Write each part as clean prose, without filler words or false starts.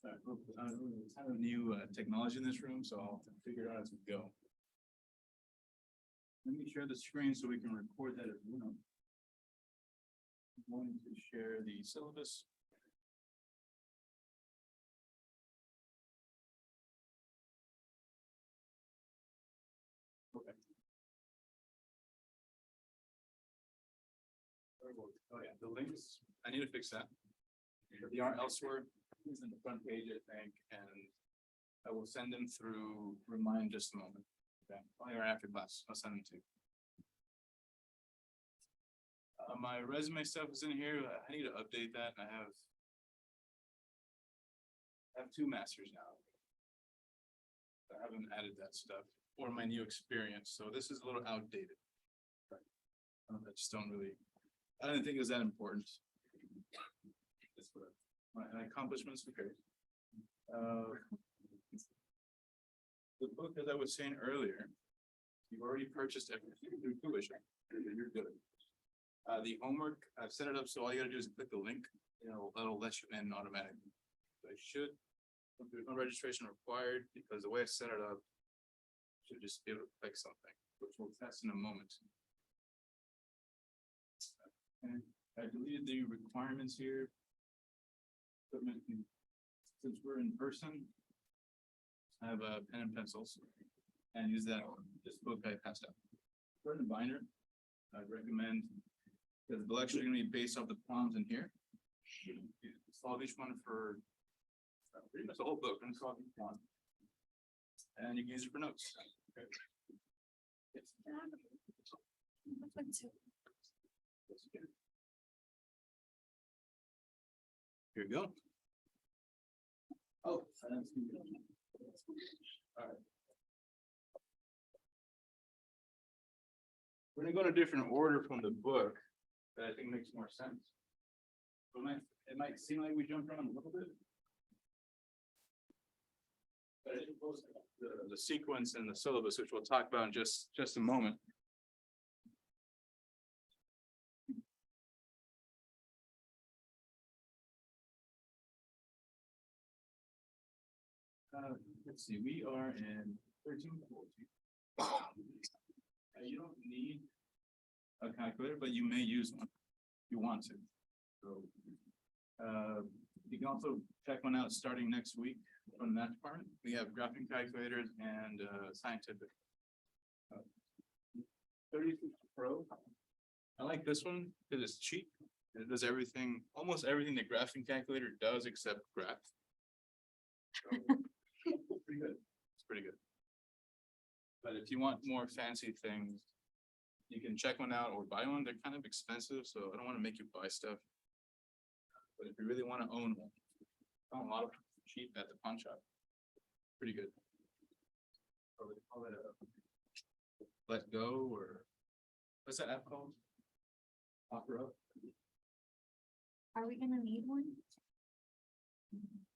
Kind of new technology in this room, so I'll figure it out as we go. Let me share the screen so we can record that as well. I'm going to share the syllabus. Okay. Oh yeah, the links, I need to fix that. They are elsewhere, it's in the front page, I think, and I will send them through Remind just a moment. Okay, or after class, I'll send them to you. My resume stuff is in here. I need to update that. I have 2 masters now. I haven't added that stuff or my new experience, so this is a little outdated. I just don't really, I didn't think it was that important. That's what my accomplishments, okay. The book, as I was saying earlier, you've already purchased everything through tuition. You're good. The homework, I've set it up so all you gotta do is click the link, that'll let you in automatically. So I should, there's no registration required because the way I set it up, should just be able to click something, which we'll test in a moment. And I deleted the requirements here. Since we're in person, I have a pen and pencils and use that, this book I passed out. For the binder, I'd recommend, because the lecture is going to be based off the problems in here. Solve each one for pretty much the whole book, and solve each one. And you can use it for notes. Okay. Yes. Here we go. Oh, all right. We're gonna go in a different order from the book that I think makes more sense. It might seem like we jumped around a little bit. But I didn't post the sequence and the syllabus, which we'll talk about in just a moment. Let's see, we are in 1314. You don't need a calculator, but you may use one if you want to. So, you can also check one out starting next week from the math department. We have graphing calculators and scientific. 36 Pro. I like this one because it's cheap. It does everything, almost everything the graphing calculator does except graph. So, pretty good. It's pretty good. But if you want more fancy things, you can check one out or buy one. They're kind of expensive, so I don't want to make you buy stuff. But if you really want to own one, a lot of cheap at the pawn shop. Pretty good. Or we call it a Let Go, or what's that app called? Opera. Are we gonna need one?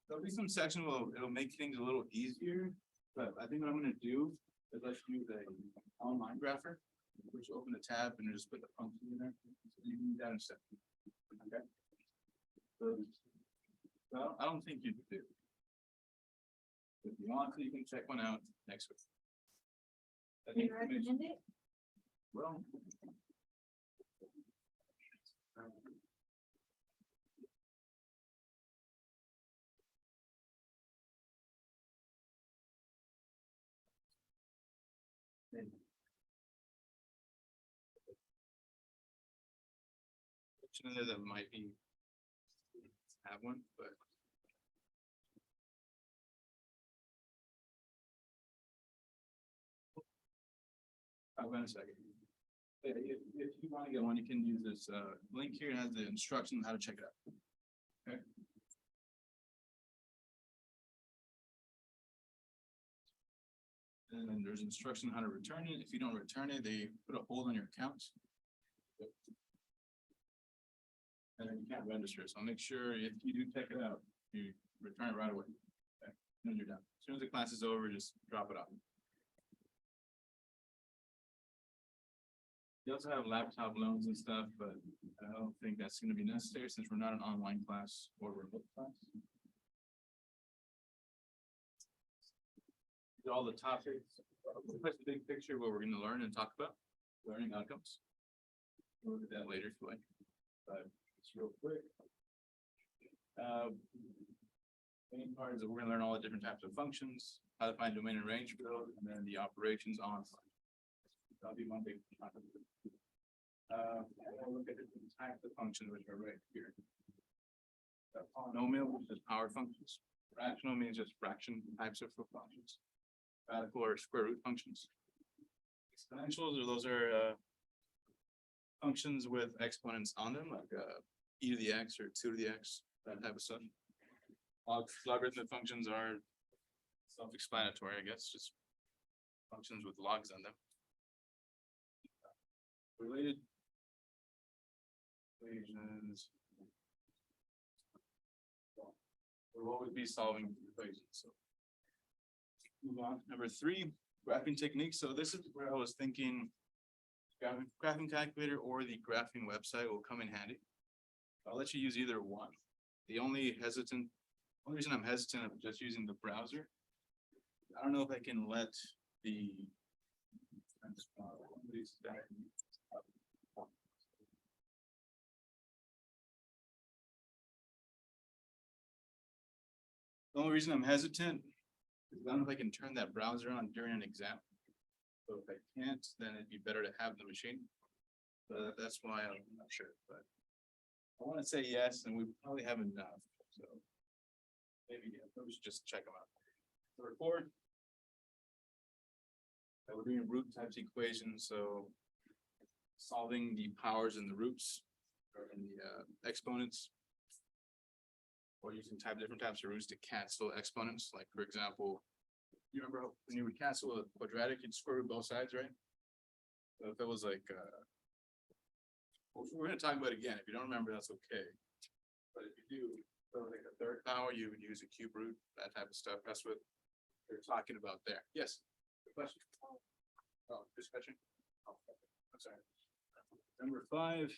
There'll be some section where it'll make things a little easier, but I think what I'm gonna do is let's use a online grapher, which open a tab and just put the function in there. So you can do that instead. Okay. So, well, I don't think you do. If you want to, you can check one out next week. I Do think you recommend it? well. That might be have one, but I'll wait a second. If you want to get one, you can use this link here. It has the instructions on how to check it out. Okay. And then there's instruction on how to return it. If you don't return it, they put a hold on your account. And then you can't register. So make sure if you do check it out, you return it right away. Okay. Then you're done. As soon as the class is over, just drop it off. You also have laptop loans and stuff, but I don't think that's going to be necessary since we're not an online class or remote class. all the topics, that's the big picture, what we're gonna learn and talk about, learning outcomes. We'll look at that later if you like, but it's real quick. Main part is that we're gonna learn all the different types of functions, how to find domain and range field, and then the operations on. That'll be one big topic. We'll look at different types of functions which are right here. Polynomial, which is power functions. Fractional means just fraction types of functions. Radical or square root functions. Exponentials, or those are functions with exponents on them, like e to the x or 2 to the x, that type of stuff. Logarithmic functions are self-explanatory, I guess, just functions with logs on them. Related equations. We'll always be solving equations, so. Move on, number 3, graphing techniques. So this is where I was thinking. Graphing calculator or the graphing website will come in handy. I'll let you use either one. The only reason I'm hesitant of just using the browser. I don't know if I can let the. The only reason I'm hesitant is I don't know if I can turn that browser on during an exam. So if I can't, then it'd be better to have the machine. But that's why I'm not sure, but I want to say yes, and we probably have enough, so. Maybe, yeah, we should just check them out. Number 4. We're doing root types equations, so solving the powers and the roots or in the exponents. Or using different types of roots to cancel exponents, like for example, you remember when you would cancel a quadratic, you'd square root both sides, right? So if it was like, we're gonna talk about it again. If you don't remember, that's okay. But if you do, so like a third power, you would use a cube root, that type of stuff. That's what they're talking about there. Yes. Good question. Oh, discussion. Oh, I'm sorry. Number 5.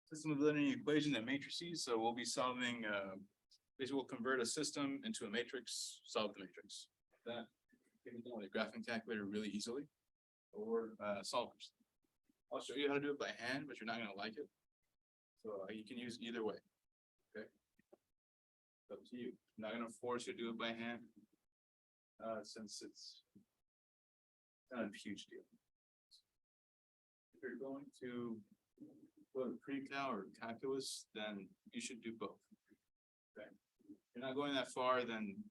System of linear equation and matrices. So we'll be solving. Basically, we'll convert a system into a matrix, solve the matrix. That can be done with a graphing calculator really easily, or solvers. I'll show you how to do it by hand, but you're not going to like it. So you can use either way. Okay. It's up to you. I'm not going to force you to do it by hand, since it's not a huge deal. If you're going to go to pre-cal or calculus, then you should do both. Okay. If you're not going that far, then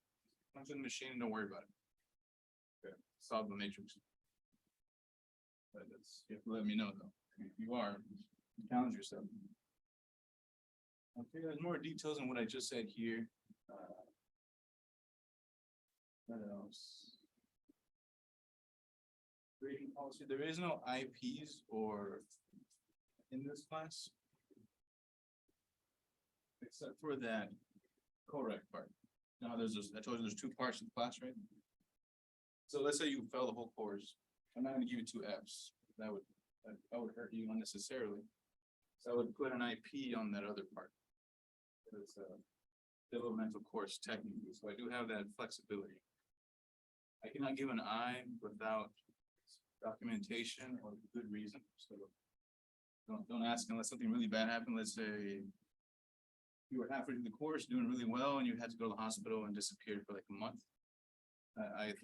punch in the machine and don't worry about it. Okay. Solve the matrix. But that's, you have to let me know though. If you are, challenge yourself. Okay, there's more details on what I just said here. What else? Grading policy. There is no IPs or in this class, except for that correct part. Now I told you there's 2 parts of the class, right? So let's say you fail the whole course. I'm not gonna give you 2 Fs. That would hurt you unnecessarily. So I would put an IP on that other part. It's a developmental course technically, so I do have that flexibility. I cannot give an I without documentation or good reason, so don't ask unless something really bad happened. Let's say you were halfway through the course, doing really well, and you had to go to the hospital and disappeared for like a month.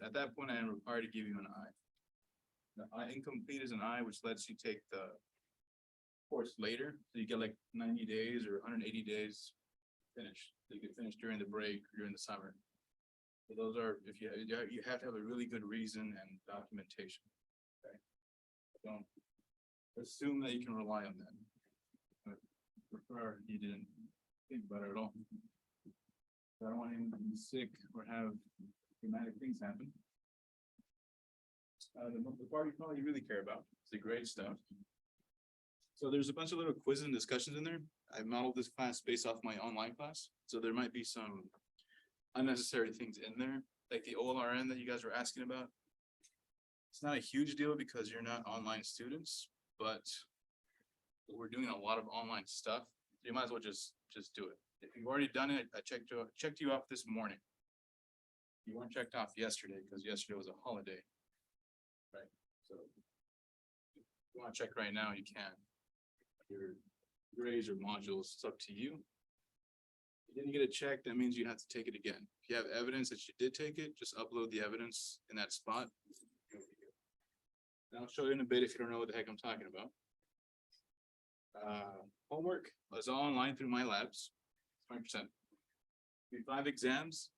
At that point, I am required to give you an I. The I incomplete is an I, which lets you take the course later, so you get like 90 days or 180 days finish. So you can finish during the break, during the summer. So those are, if you have to have a really good reason and documentation. Okay. Don't assume that you can rely on that. But prefer you didn't think about it at all. So I don't want anyone to be sick or have dramatic things happen. The part you probably really care about is the grade stuff. So there's a bunch of little quizzes and discussions in there. I modeled this class based off my online class. So there might be some unnecessary things in there, like the OLRN that you guys were asking about. It's not a huge deal because you're not online students, but we're doing a lot of online stuff. You might as well just do it. If you've already done it, I checked you off this morning. You weren't checked off yesterday because yesterday was a holiday. Right, so. If you wanna check right now, you can. Your grades or modules, it's up to you. If you didn't get it checked, that means you have to take it again. If you have evidence that you did take it, just upload the evidence in that spot. And I'll show you in a bit if you don't know what the heck I'm talking about. Homework is all online through my labs, 20%. 5 exams,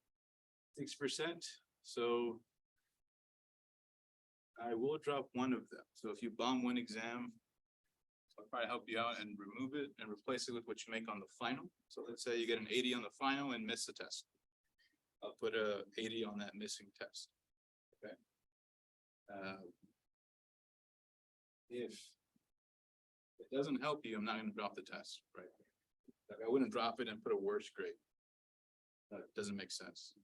6%, so. I will drop one of them, so if you bomb one exam. I'll try to help you out and remove it and replace it with what you make on the final. So let's say you get an 80 on the final and miss the test. I'll put a 80 on that missing test. Okay. If it doesn't help you, I'm not gonna drop the test, right? Like I wouldn't drop it and put a worse grade. That doesn't make sense.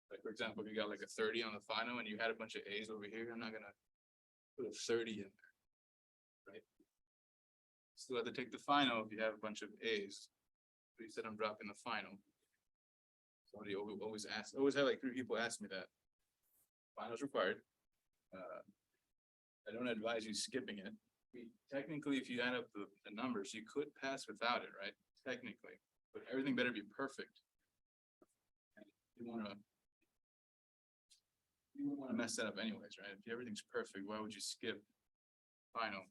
Like, for example, if you got like a 30 on the final and you had a bunch of A's over here, I'm not gonna put a 30 in there. Right? Still have to take the final if you have a bunch of A's. But you said I'm dropping the final. Somebody always asks, always have like 3 people ask me that. Finals required. I don't advise you skipping it. Technically, if you add up the numbers, you could pass without it, right? Technically, but everything better be perfect. And you wouldn't wanna mess that up anyways, right? If everything's perfect, why would you skip final?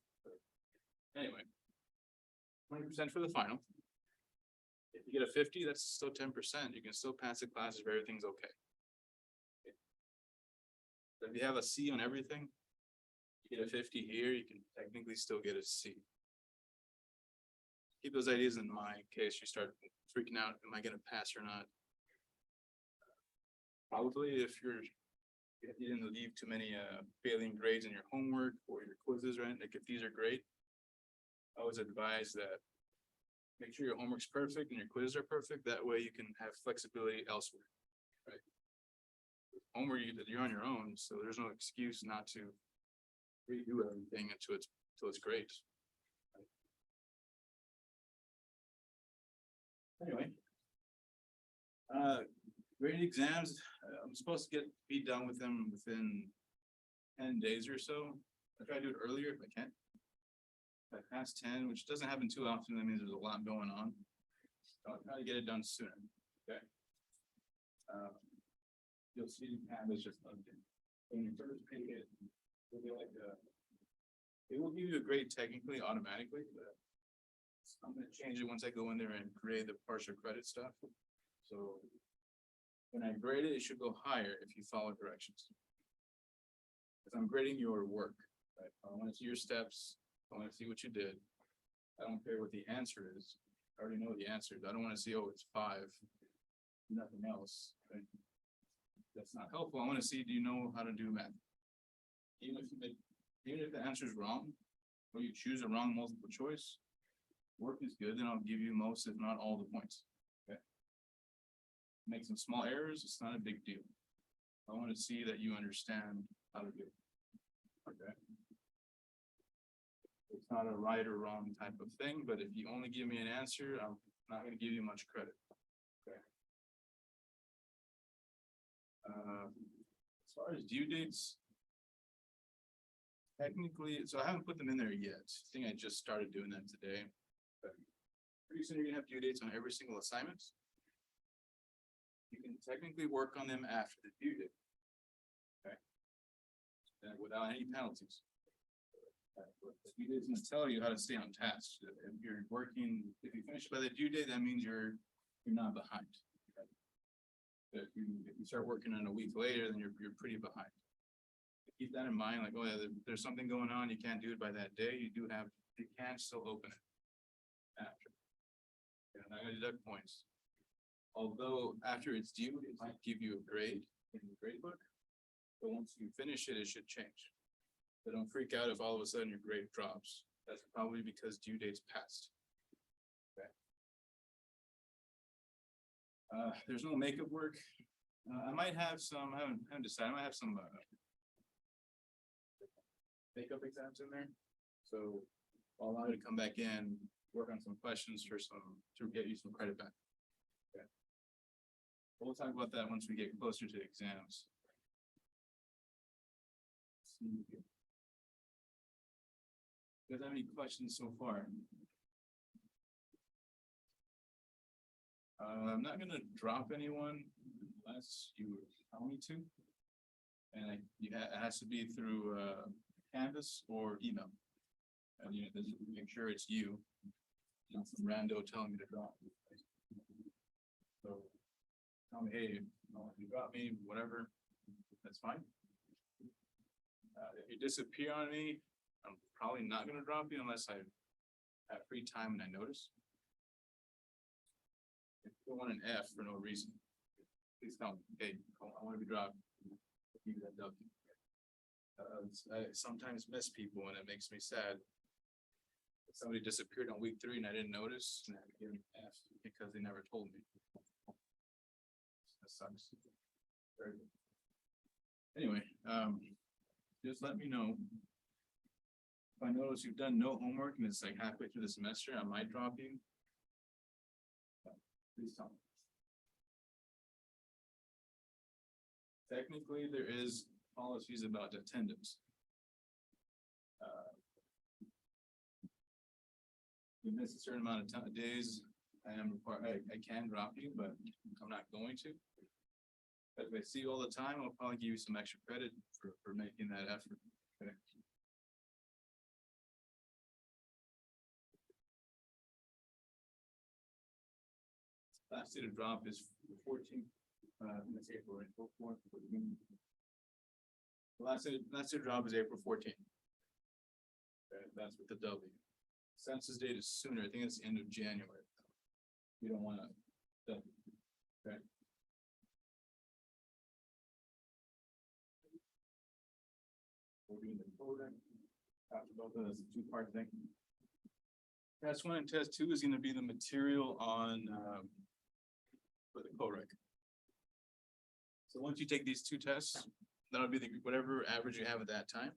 Anyway. 20% for the final. If you get a 50, that's still 10%. You can still pass the class if everything's okay. But if you have a C on everything, you get a 50 here, you can technically still get a C. Keep those ideas in mind in case you start freaking out, am I gonna pass or not? Probably if you didn't leave too many failing grades in your homework or your quizzes, right? Like if these are great, I always advise that make sure your homework's perfect and your quizzes are perfect. That way you can have flexibility elsewhere, right? Homework, you're on your own, so there's no excuse not to redo everything until it's great. Anyway. Graded exams, I'm supposed to be done with them within 10 days or so. I try to do it earlier if I can. If I pass 10, which doesn't happen too often, that means there's a lot going on. So I'll try to get it done sooner, okay? You'll see the tab is just plugged in. When you first pick it, it'll be like it will give you a grade technically automatically, but I'm gonna change it once I go in there and create the partial credit stuff. So when I grade it, it should go higher if you follow directions. If I'm grading your work, right? I wanna see your steps, I wanna see what you did. I don't care what the answer is. I already know the answers. I don't wanna see, oh, it's 5, nothing else, right? That's not helpful. I wanna see, do you know how to do math? Even if the answer is wrong, or you choose a wrong multiple choice, work is good, then I'll give you most, if not all, the points. Okay. Make some small errors, it's not a big deal. I want to see that you understand how to do it. Okay. It's not a right or wrong type of thing, but if you only give me an answer, I'm not going to give you much credit. Okay. As far as due dates, technically, so I haven't put them in there yet. I think I just started doing that today. But pretty soon you're gonna have due dates on every single assignment. You can technically work on them after the due date. Okay. And without any penalties. The due date's gonna tell you how to stay on task. If you're working, if you finish by the due date, that means you're not behind. Okay? But if you start working on a week later, then you're pretty behind. Keep that in mind, like, oh yeah, there's something going on, you can't do it by that day, you can still open it after. And I'm not gonna deduct points. Although after it's due, it might give you a grade in the grade book, but once you finish it, it should change. So don't freak out if all of a sudden your grade drops. That's probably because due date's passed. Okay. There's no makeup work. I might have some, I haven't decided, I might have some makeup exams in there. So I'll allow you to come back in, work on some questions to get you some credit back. Okay. We'll talk about that once we get closer to exams. You guys have any questions so far? I'm not gonna drop anyone unless you tell me to. And it has to be through, Canvas or email. And you know, make sure it's you. Not some rando telling me to drop. So, tell me, hey, if you drop me, whatever, that's fine. If you disappear on me, I'm probably not gonna drop you unless I have free time and I notice. If you want an F for no reason, please tell me, hey, I wanna be dropped. Give me that W. I sometimes miss people and it makes me sad. If somebody disappeared on week 3 and I didn't notice, and I had to give them an F because they never told me. That sucks. Very good. Anyway, just let me know. If I notice you've done no homework and it's like halfway through the semester, I might drop you. Please tell me. Technically, there is policies about attendance. You miss a certain amount of days, I am required, I can drop you, but I'm not going to. But if I see you all the time, I'll probably give you some extra credit for making that effort. Okay. Last day to drop is 14th. That's April, right? 4th. The last day to drop is April 14th. Okay, that's with the W. Census date is sooner. I think it's the end of January. You don't want to. Okay. We're doing the program. After both of those, 2-part thing. Test 1 and test 2 is going to be the material on for the COREC. So once you take these 2 tests, that'll be whatever average you have at that time.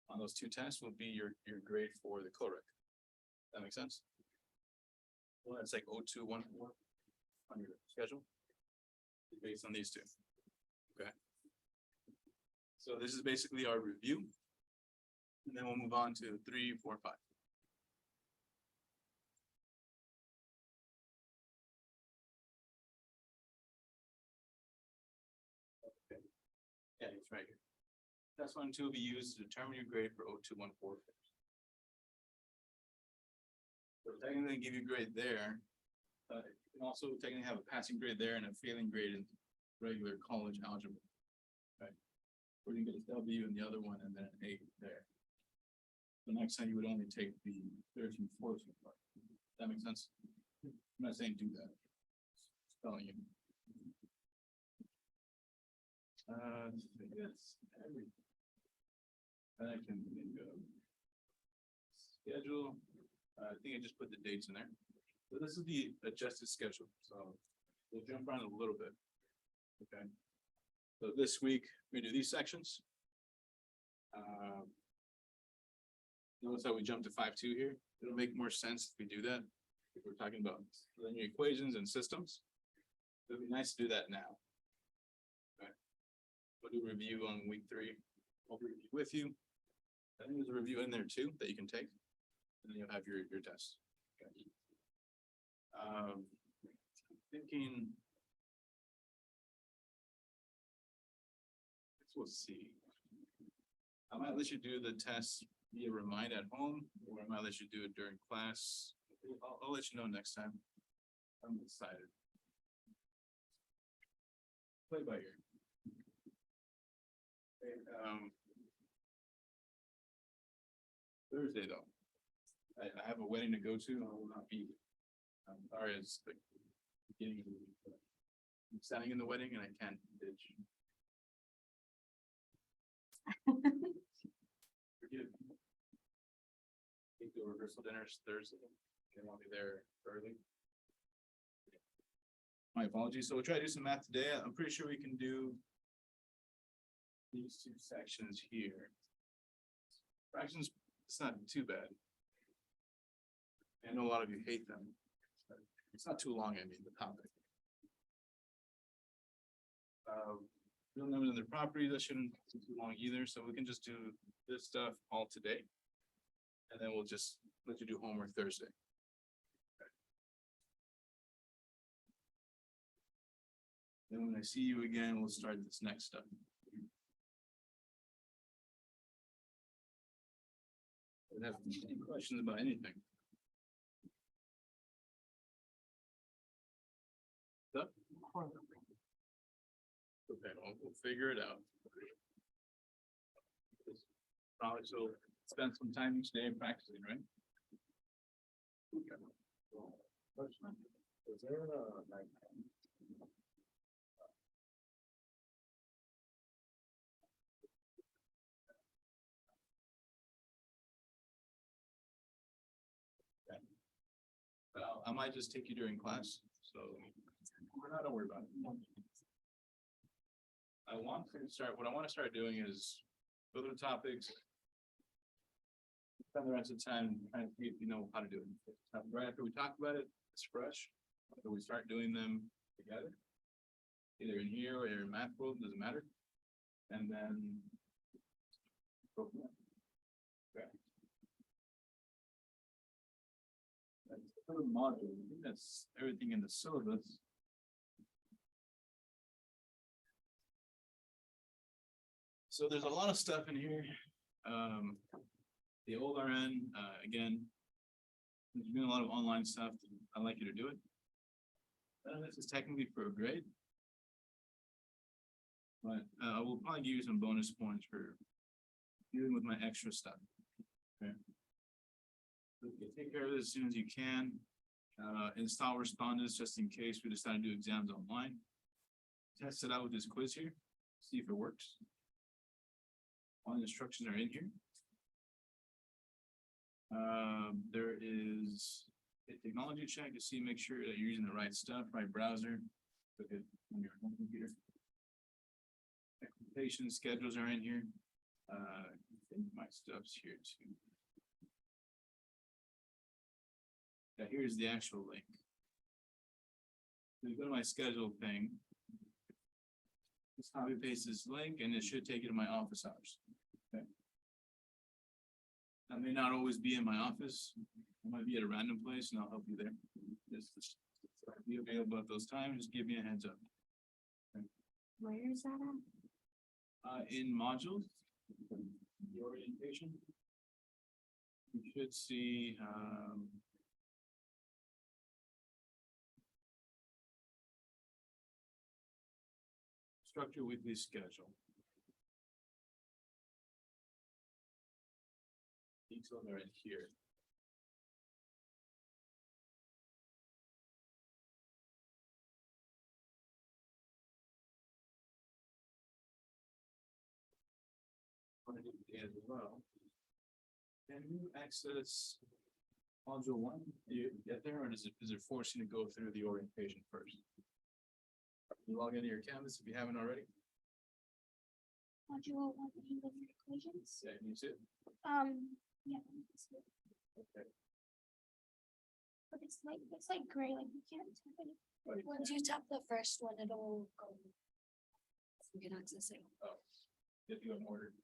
On those 2 tests will be your grade for the COREC. That makes sense? Well, that's like 0214 on your schedule. Based on these 2. Okay. So this is basically our review. And then we'll move on to 3, 4, 5. Okay. Yeah, it's right here. Test 1 and 2 will be used to determine your grade for 0214. So technically give you a grade there, but you can also technically have a passing grade there and a failing grade in regular college algebra. Right? We're gonna get a W in the other one and then an 8 there. The next time you would only take the 13, 14 part. That makes sense? I'm not saying do that. Just telling you. Yes, everything. And I can go. Schedule. I think I just put the dates in there. So this is the adjusted schedule. So we'll jump around a little bit. Okay. So this week we do these sections. Notice how we jumped to 5.2 here. It'll make more sense if we do that. If we're talking about linear equations and systems. It'd be nice to do that now. Okay. We'll do a review on week 3. I'll review with you. I think there's a review in there too that you can take. And then you'll have your test. Okay. Thinking. We'll see. I might let you do the test via Remind at home, or I might let you do it during class. I'll let you know next time. I'm excited. Play by ear. Okay, Thursday though. I have a wedding to go to, and I will not be. I'm sorry, it's the beginning of the week. But I'm standing in the wedding and I can't ditch. Forgive me. I think the rehearsal dinner is Thursday. They want me there early. My apologies. So we'll try to do some math today. I'm pretty sure we can do these 2 sections here. Fractions, it's not too bad. I know a lot of you hate them. It's not too long, I mean, the topic. Real numbers of the property, that shouldn't take too long either, so we can just do this stuff all today. And then we'll just let you do homework Thursday. Then when I see you again, we'll start this next stuff. If you have any questions about anything? Stuff? Okay, we'll figure it out. Probably so spend some time each day practicing, right? Okay. Is there I might just take you during class, so don't worry about it. What I want to start doing is go through the topics. Spend the rest of the time trying to see if you know how to do it. Right after we talk about it, it's fresh. So we start doing them together. Either in here or in math world, doesn't matter. And then. Go from there. Okay. That's the third module. I think that's everything in the syllabus. So there's a lot of stuff in here. The old RN, again, there's been a lot of online stuff. I'd like you to do it. This is technically for a grade. But I will probably give you some bonus points for dealing with my extra stuff. Okay. Take care of this as soon as you can. Install responders just in case we decide to do exams online. Test it out with this quiz here. See if it works. All the instructions are in here. There is a technology check to see, make sure that you're using the right stuff, right browser. Look at on your home computer. Expectation schedules are in here. I think my stuff's here too. Yeah, here's the actual link. You go to my schedule thing. Just copy paste this link and it should take you to my office hours. Okay. I may not always be in my office. I might be at a random place and I'll help you there. Just be available at those times. Just give me a heads up. Okay. Where is that at? In modules, the orientation, you should see, structure weekly schedule. Details are in here. As well. Can you access module 1? Do you get there, or is it forcing you to go through the orientation first? You log into your Canvas if you haven't already. Module 1 linear equations. Yeah, you see it? Yeah. I can see it. Okay. But it's like gray, like you can't tap it. Right. Once you tap the first one, it'll go. You can access it. Oh, if you in order.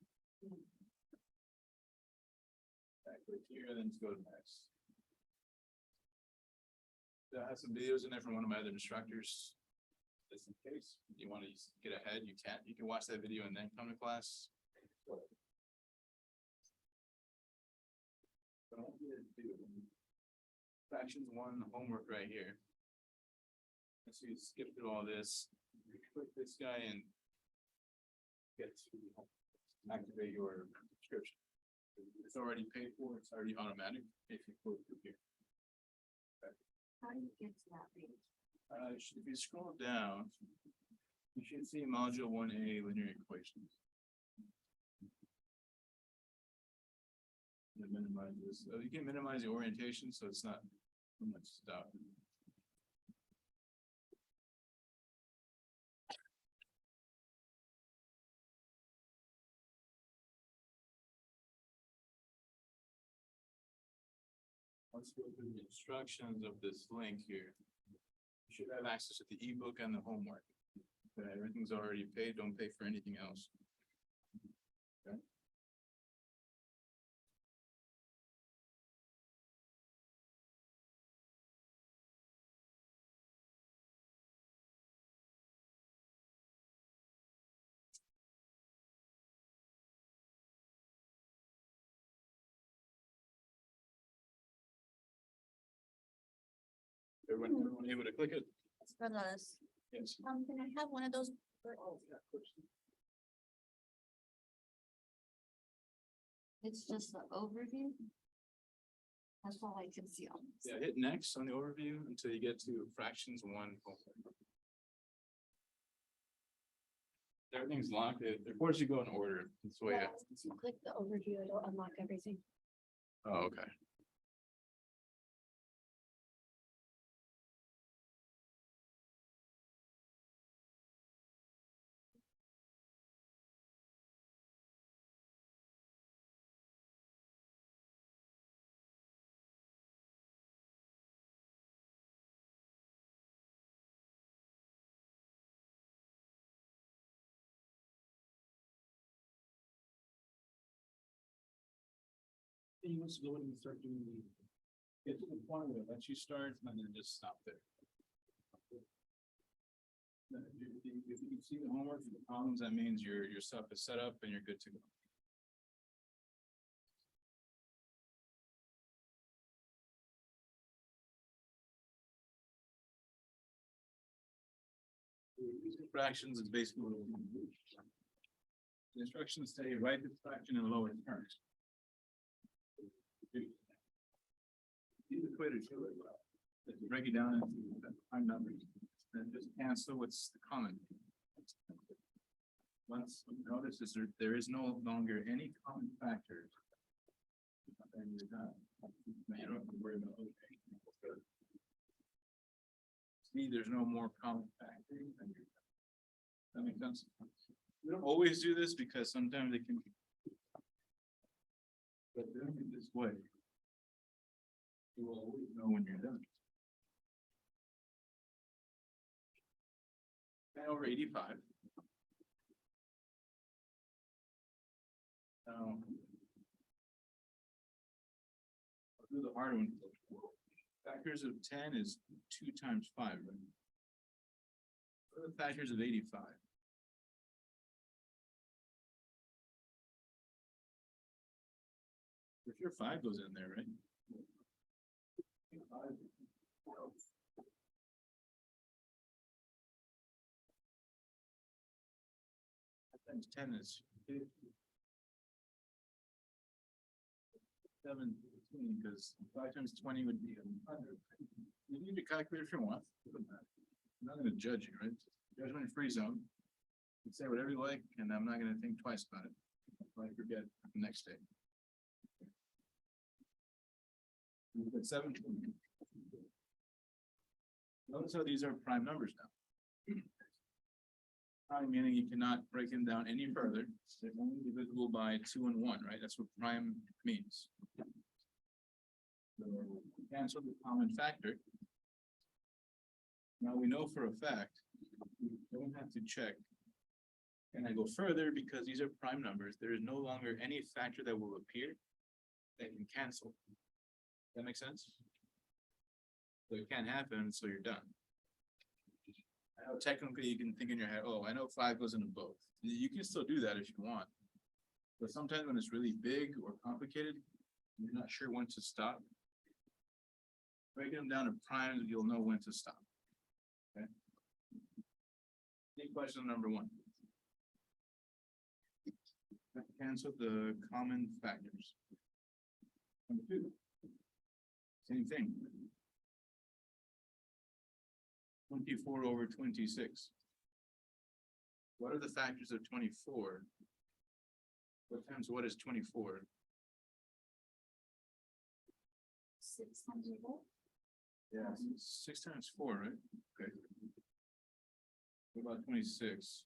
Back click here, then just go to next. I have some videos in there from one of my other instructors. Just in case you want to get ahead, you can. You can watch that video and then come to class. But I want you to do fractions 1 homework right here. So you skip through all this, you click this guy and get to activate your subscription. It's already paid for, it's already automatic if you click through here. How do you get to that page? If you scroll down, you should see module 1A linear equations. Minimize this. You can minimize the orientation so it's not too much stuff. Let's go through the instructions of this link here. You should have access to the ebook and the homework. Everything's already paid, don't pay for anything else. Okay. Everyone able to click it? Regardless, Yes. can I have one of those? It's just the overview. That's all I can see on this. Yeah, hit next on the overview until you get to fractions one. Everything's locked. Of course, you go in order. That's the way. Well, once you click the overview, it'll unlock everything. Oh, okay. You must go and start doing get to the point where it lets you start and then just stop there. If you can see the homework and the problems, that means your stuff is set up and you're good to go. Fractions is basically what we're gonna do. The instructions say write the fraction in lower terms. These equators show it well. If you break it down into prime numbers, then just cancel what's the common. Once you notice is there is no longer any common factors. Then you're done. Now you don't have to worry about okay. See, there's no more common factors. Then you're done. That makes sense. We don't always do this because sometimes it can. But doing it this way. You will always know when you're done. 10/85. Now. I'll do the hard one. Factors of 10 is 2 times 5, right? What are the factors of 85? For sure 5 goes in there, right? Times 10 is 50. 17, because 5 times 20 would be 100. You need to calculate if you want. I'm not gonna judge you, right? Judgment free zone. You can say whatever you like, and I'm not gonna think twice about it. I forget the next day. We've got 17. Notice how these are prime numbers now. Prime meaning you cannot break them down any further. They're only divisible by 2 and 1, right? That's what prime means. So cancel the common factor. Now we know for a fact, we don't have to check. And I go further because these are prime numbers. There is no longer any factor that will appear that can cancel. That make sense? So it can't happen, so you're done. I know technically you can think in your head, oh, I know 5 goes into both. You can still do that if you want. But sometimes when it's really big or complicated, you're not sure when to stop. Breaking them down to primes, you'll know when to stop. Okay. Any question on number 1? Cancel the common factors. Number 2. Same thing. 24/26. What are the factors of 24? What times what is 24? 600 volts. Yeah, 6 times 4, right? Okay. What about 26?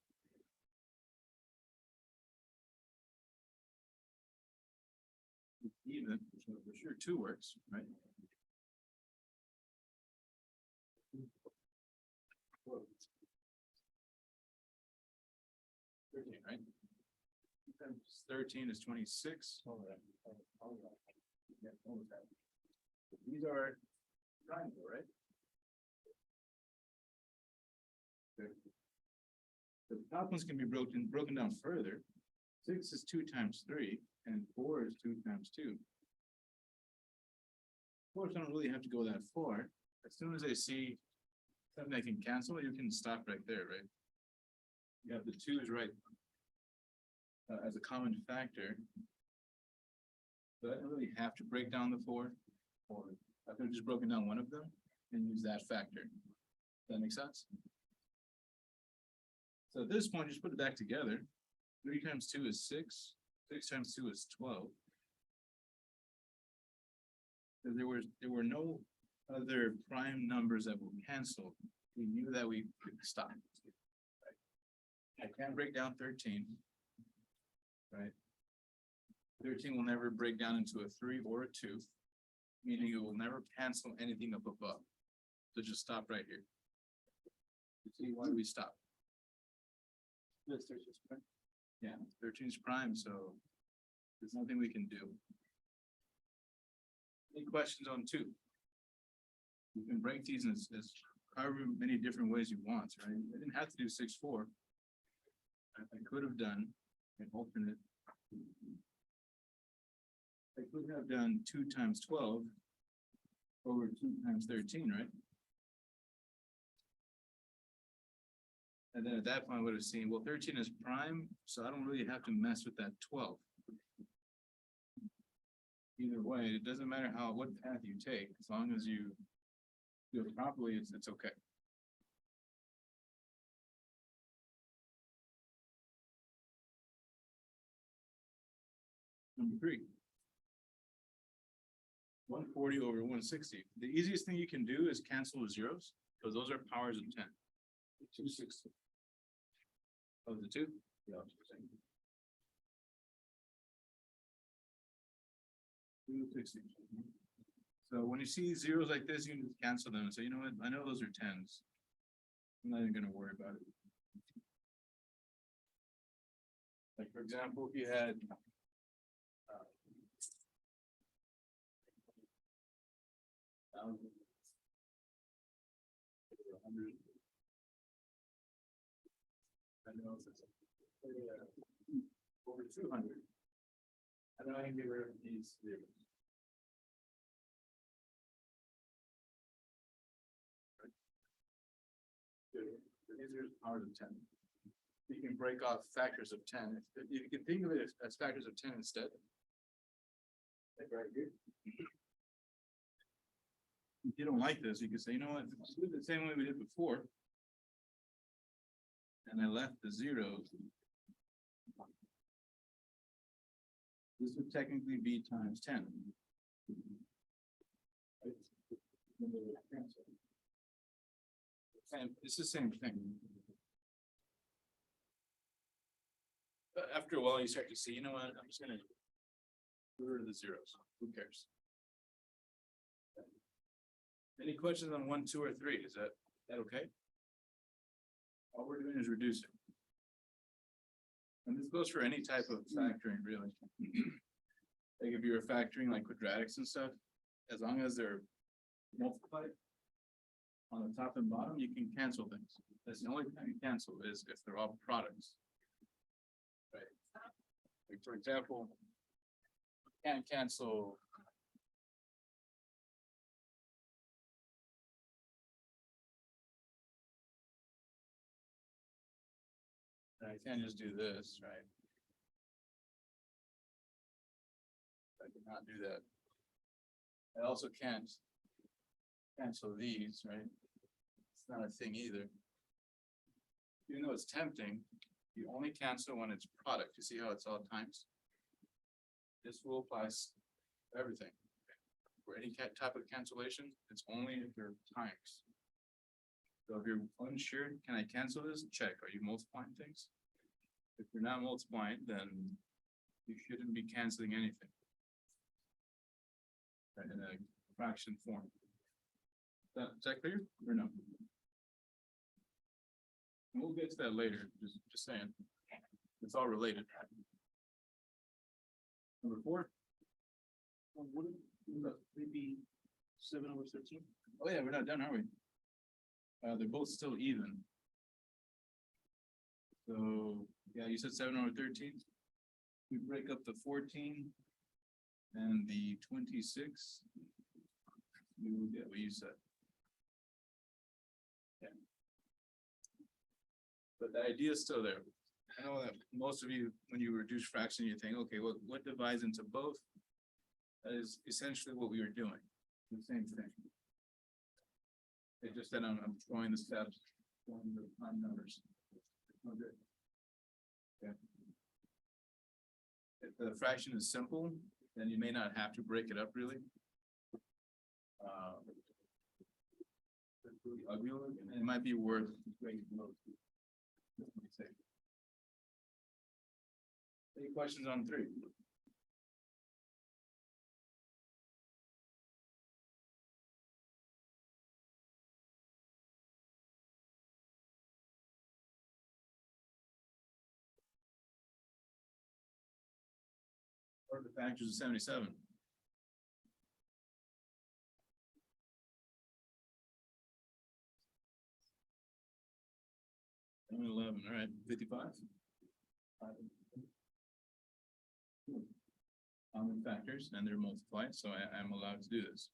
Even, so for sure 2 works, right? Times 13 is 26. Yeah, almost that. These are triangle, right? Okay. The top ones can be broken down further. 6 is 2 times 3, and 4 is 2 times 2. Of course, I don't really have to go that far. As soon as I see something I can cancel, you can stop right there, right? You have the 2's right as a common factor. So I don't really have to break down the 4, or I could have just broken down one of them and use that factor. Does that make sense? So at this point, just put it back together. 3 times 2 is 6. 6 times 2 is 12. So there were no other prime numbers that will cancel. We knew that we could stop. I can't break down 13. Right? 13 will never break down into a 3 or a 2, meaning it will never cancel anything up above. So just stop right here. You see why we stop? Yeah, 13 is prime, so there's nothing we can do. Any questions on 2? You can break these as however many different ways you want, right? I didn't have to do 6-4. I could have done an alternate. I could have done 2 times 12 over 2 times 13, right? And then at that point, I would have seen, well, 13 is prime, so I don't really have to mess with that 12. Either way, it doesn't matter what path you take, as long as you do it properly, it's okay. Number 3. 140 over 160. The easiest thing you can do is cancel the zeros, because those are powers of 10. 260. Oh, the 2? Yeah. 260. So when you see zeros like this, you can just cancel them and say, you know what, I know those are 10s. I'm not even gonna worry about it. Like, for example, if you had 100. I know it's over 200. I know I can get rid of these zeros. Good. These are powers of 10. You can break off factors of 10. You can think of it as factors of 10 instead. Like right here. If you don't like this, you can say, you know what, let's do it the same way we did before. And I left the zeros. This would technically be times 10. And it's the same thing. But after a while, you start to see, you know what, I'm just gonna get rid of the zeros. Who cares? Any questions on 1, 2, or 3? Is that okay? All we're doing is reducing. And this goes for any type of factoring, really. Like if you're factoring like quadratics and stuff, as long as they're multiplied on the top and bottom, you can cancel things. That's the only time you cancel is if they're all products. Right. Like for example, you can't cancel. I can't just do this, right? I cannot do that. I also can't cancel these, right? It's not a thing either. Even though it's tempting, you only cancel when it's product. You see how it's all times? This rule applies to everything. For any type of cancellation, it's only if they're times. So if you're unsure, can I cancel this? Check. Are you multiplying things? If you're not multiplying, then you shouldn't be canceling anything. In a fraction form. Is that clear or no? We'll get to that later. Just saying. It's all related. Number 4. What, maybe 7/13? Oh yeah, we're not done, are we? They're both still even. So, yeah, you said 7/13. We break up the 14 and the 26. We will get what you said. Yeah. But the idea is still there. I know that most of you, when you reduce fraction, you think, okay, what divides into both? That is essentially what we were doing, the same thing. It's just that I'm drawing the steps, drawing the prime numbers. Okay. Yeah. If the fraction is simple, then you may not have to break it up really. It's really ugly looking, and it might be worth breaking it up. Any questions on 3? Or the factors of 77. 11, all right, 55. Common factors, and they're multiplied, so I'm allowed to do this.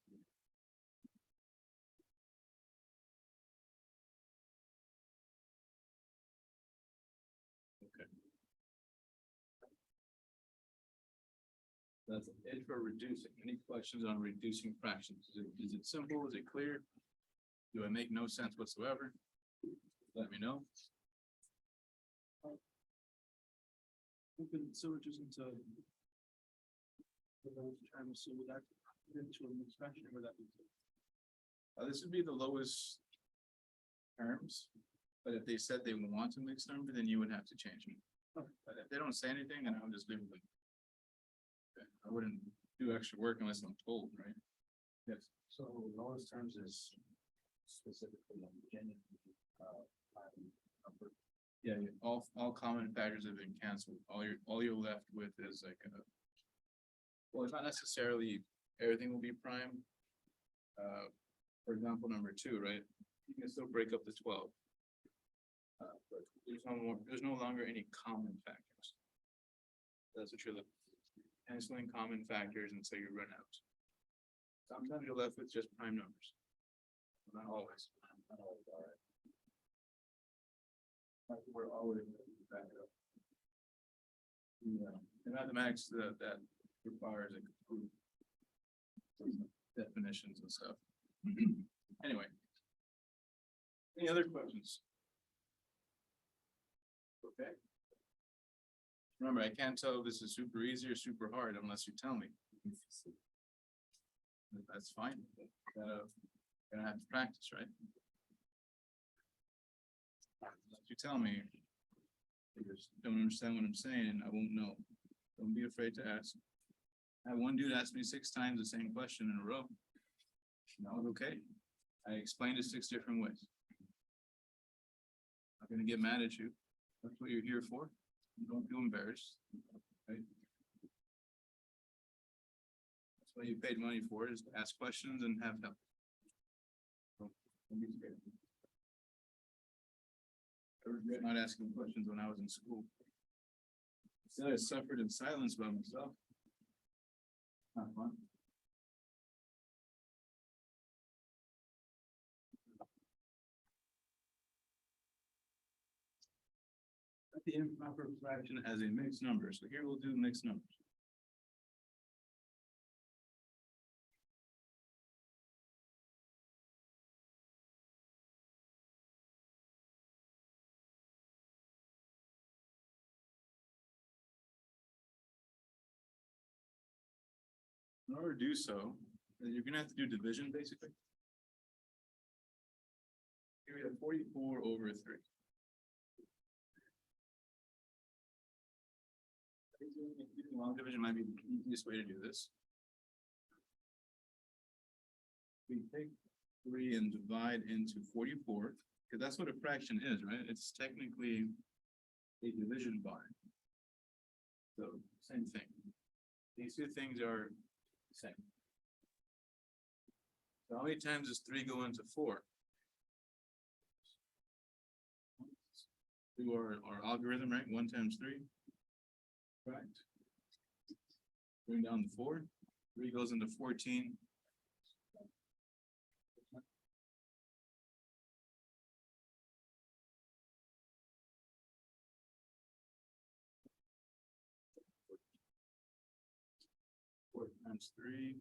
Okay. That's it for reducing. Any questions on reducing fractions? Is it simple? Is it clear? Do I make no sense whatsoever? Let me know. Open syllogism to. Trying to see what that into an expression where that. This would be the lowest terms, but if they said they want to mix number, then you would have to change it. But if they don't say anything, then I'll just leave it. Okay, I wouldn't do extra work unless I'm told, right? Yes. So lowest terms is specifically on genuine, number. Yeah, yeah, all common factors have been canceled. All you're left with is like a. Well, it's not necessarily everything will be prime. For example, number 2, right? You can still break up the 12. But there's no longer any common factors. That's what you're looking for. Canceling common factors until you run out. Sometimes you're left with just prime numbers. Not always. Not always, all right. We're always back up. Yeah, in mathematics, that requires a complete definitions and stuff. Anyway. Any other questions? Okay. Remember, I can't tell if this is super easy or super hard unless you tell me. That's fine. Gonna have to practice, right? If you tell me, you just don't understand what I'm saying, I won't know. Don't be afraid to ask. I had one dude ask me 6 times the same question in a row. And I was okay. I explained it 6 different ways. I'm not gonna get mad at you. That's what you're here for. You don't feel embarrassed. Right? That's what you paid money for, is to ask questions and have help. So, don't be scared. I regret not asking questions when I was in school. Instead, I suffered in silence by myself. Not fun. The improper fraction has a mixed number, so here we'll do mixed numbers. In order to do so, you're gonna have to do division basically. Here we have 44 over 3. Long division might be the easiest way to do this. We take 3 and divide into 44, because that's what a fraction is, right? It's technically a division by. So, same thing. These two things are the same. So how many times does three go into four? Do our algorithm, right? 1 times 3. Right. Bring down the 4. 3 goes into 14. Four times 3.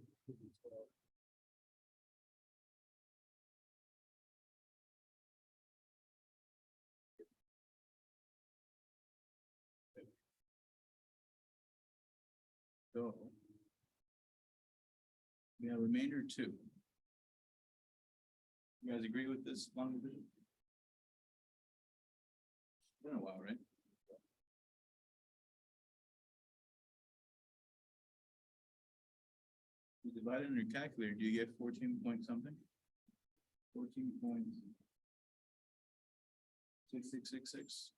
So. We have remainder 2. You guys agree with this long division? Been a while, right? You divide it in your calculator, do you get 14 point something? 14.6666.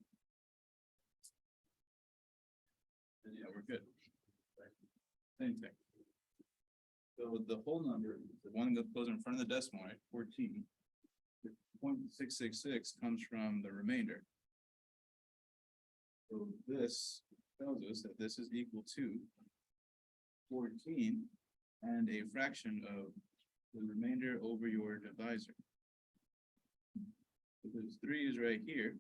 Yeah, we're good. Same thing. So the whole number, the one that goes in front of the decimal, right, 14. The 0.666 comes from the remainder. So this tells us that this is equal to 14 and a fraction of the remainder over your divisor. Because 3 is right here.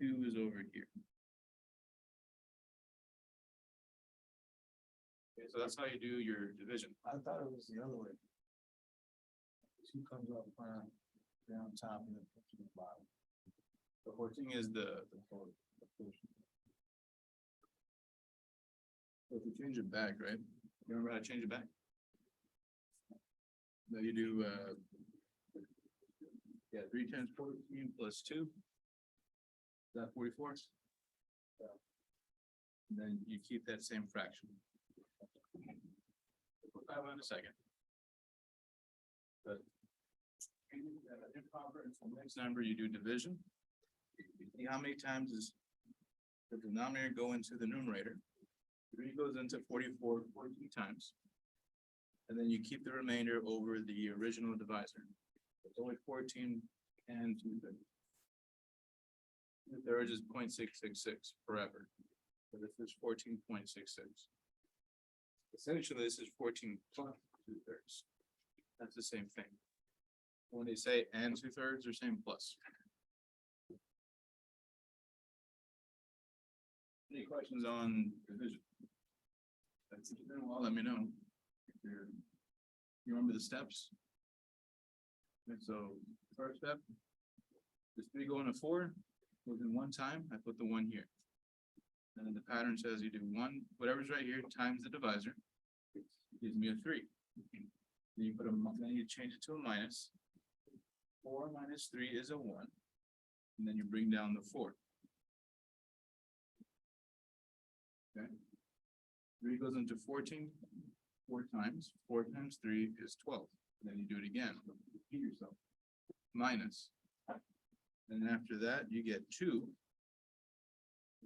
2 is over here. Okay, so that's how you do your division. I thought it was the other way. 2 comes up front, down top, and then puts it in the bottom. The 14 is the So So if you change it back, right? You remember how to change it back? Now you do, yeah, 3 times 14 plus 2. Is that 44? Yeah. And then you keep that same fraction. We'll put that one in a second. But improper, so next number you do division. See how many times is the denominator go into the numerator? 3 goes into 44 14 times. And then you keep the remainder over the original divisor. It's only 14 and 2/3. The third is 0.666 forever. So this is 14.66. Essentially, this is 14 plus 2/3. That's the same thing. When they say and 2/3, they're saying plus. Any questions on division? That's it. Well, let me know. If you remember the steps? And so, first step, is 3 going to 4, within 1 time, I put the 1 here. And then the pattern says you do 1, whatever's right here, times the divisor, gives me a 3. Then you put then you change it to a minus. 4 minus 3 is a 1. And then you bring down the 4. Okay. 3 goes into 14, 4 times. 4 times 3 is 12. And then you do it again. Repeat yourself. Minus. And then after that, you get 2.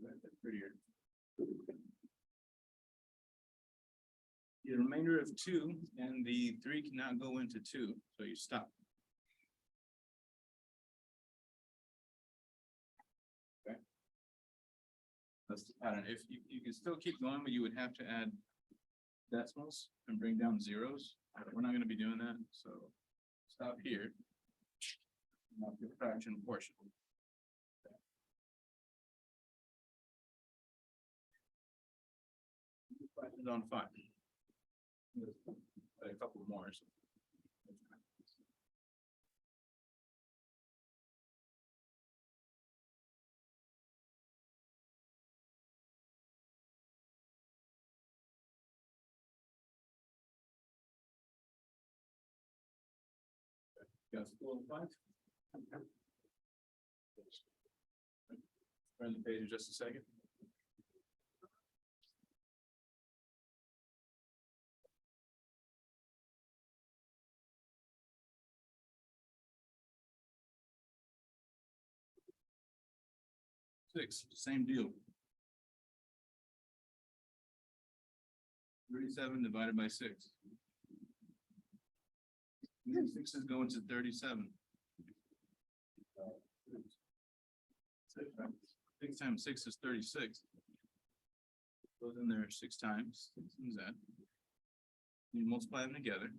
That's prettier. The remainder of 2 and the 3 cannot go into 2, so you stop. Okay. That's the pattern. If you can still keep going, but you would have to add decimals and bring down zeros. We're not going to be doing that, so stop here. Not the fraction portion. Questions on 5? A couple more. So. Got school in 5? Turn the page in just a second. Six, same deal. 37 divided by 6. Sixes go into 37. 6 times 6 is 36. Goes in there 6 times. Six times that. You multiply them together,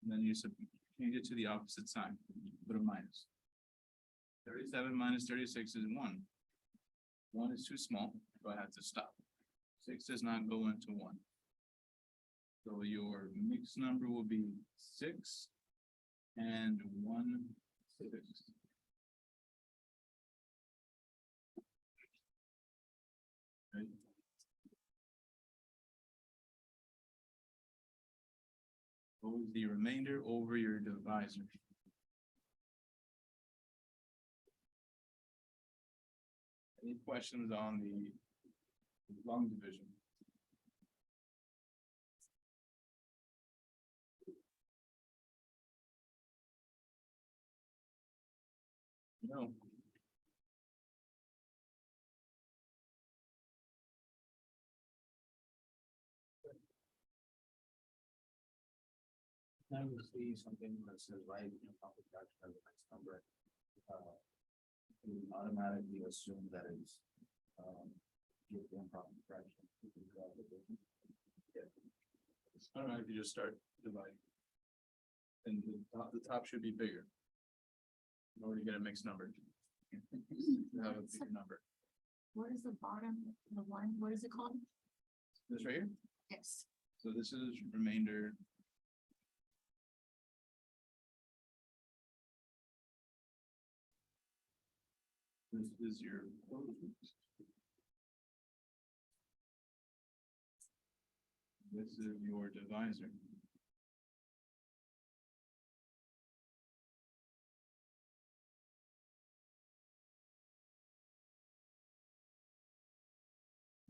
and then you change it to the opposite sign. Put a minus. 37 minus 36 is 1. 1 is too small, so I have to stop. 6 does not go into 1. So your mixed number will be 6 and 1 6. Right. What was the remainder over your divisor? Any questions on the long division? No. Now you see something that says right in proper fraction of the next number. You automatically assume that it's, give the improper fraction. I don't know if you just start dividing. And the top should be bigger. In order to get a mixed number. You have a bigger number. What is the bottom, the one, what is it called? This right here, Yes. so this is remainder. This is your. This is your divisor.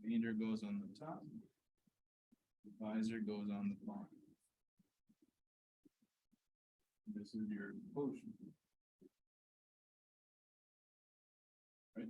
Remainder goes on the top. Divisor goes on the bottom. This is your quotient. Right?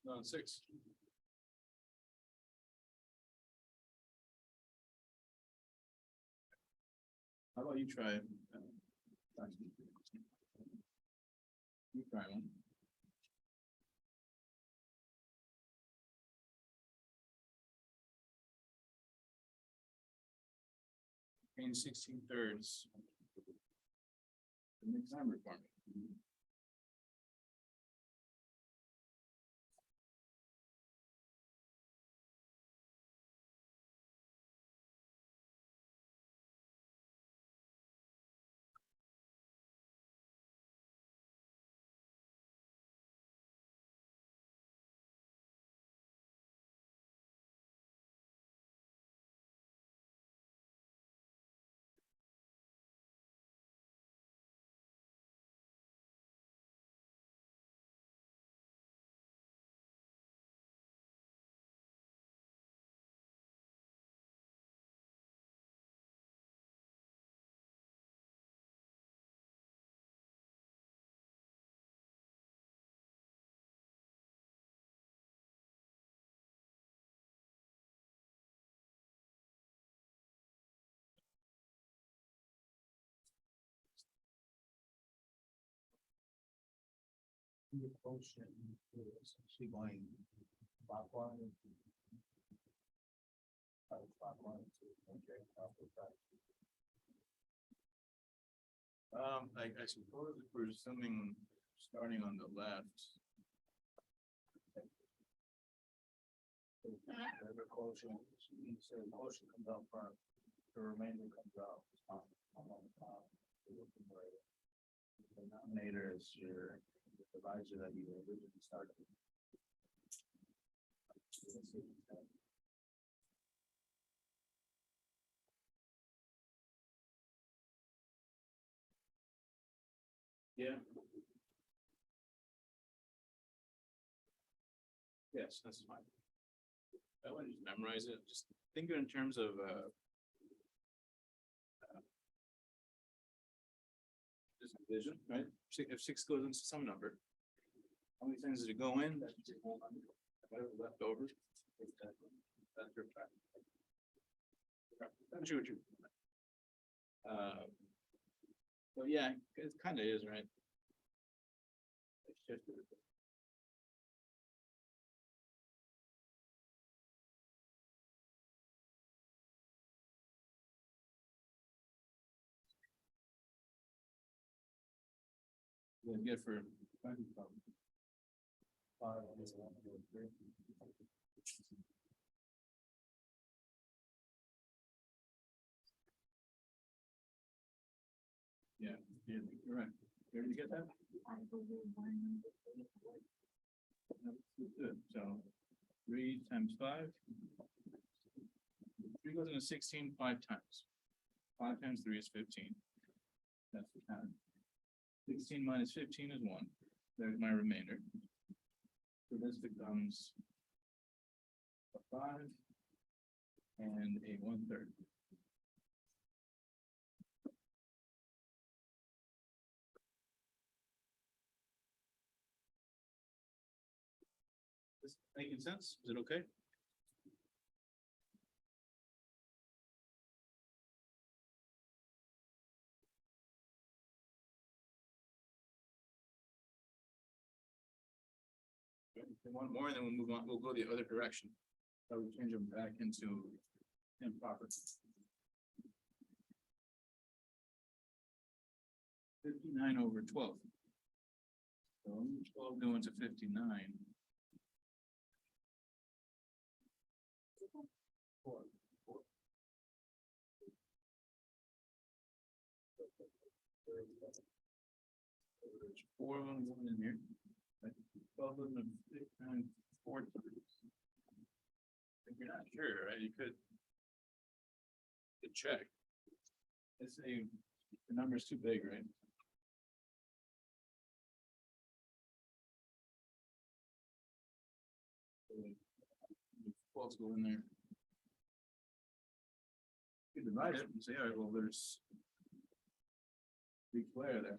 No, 6. How about you try it? You try one. Gain 16/3. The mixed number for me. The quotient is actually going clockwise. Clockwise to, okay, proper fraction. I suppose if we're assuming starting on the left. The quotient, so the quotient comes out front, the remainder comes out on the top. The denominator is your the divisor that you originally started. Yeah. Yes, that's fine. I wouldn't just memorize it, just think of it in terms of, just division, right? If six goes into some number, how many times does it go in? That's your whole number. Whatever left over. That's your fact. I'm sure what you. So yeah, it kind of is, right? It's just. Yeah, good for. Yeah, you're right. Did you get that? I believe one. Good, so 3 times 5. 3 goes into 16 5 times. 5 times 3 is 15. That's the count. 16 minus 15 is 1. There's my remainder. So this becomes a 5 and a 1/3. This making sense? Is it okay? If they want more, then we'll move on, we'll go the other direction. So we change them back into improper. 59 over 12. So 12 going to 59. There's 4 of them going in here. 12 of them, 6 times 4 times. If you're not sure, right, you could check. Let's say the number's too big, right? Twelve go in there. You divide it and say, all right, well, there's big square there.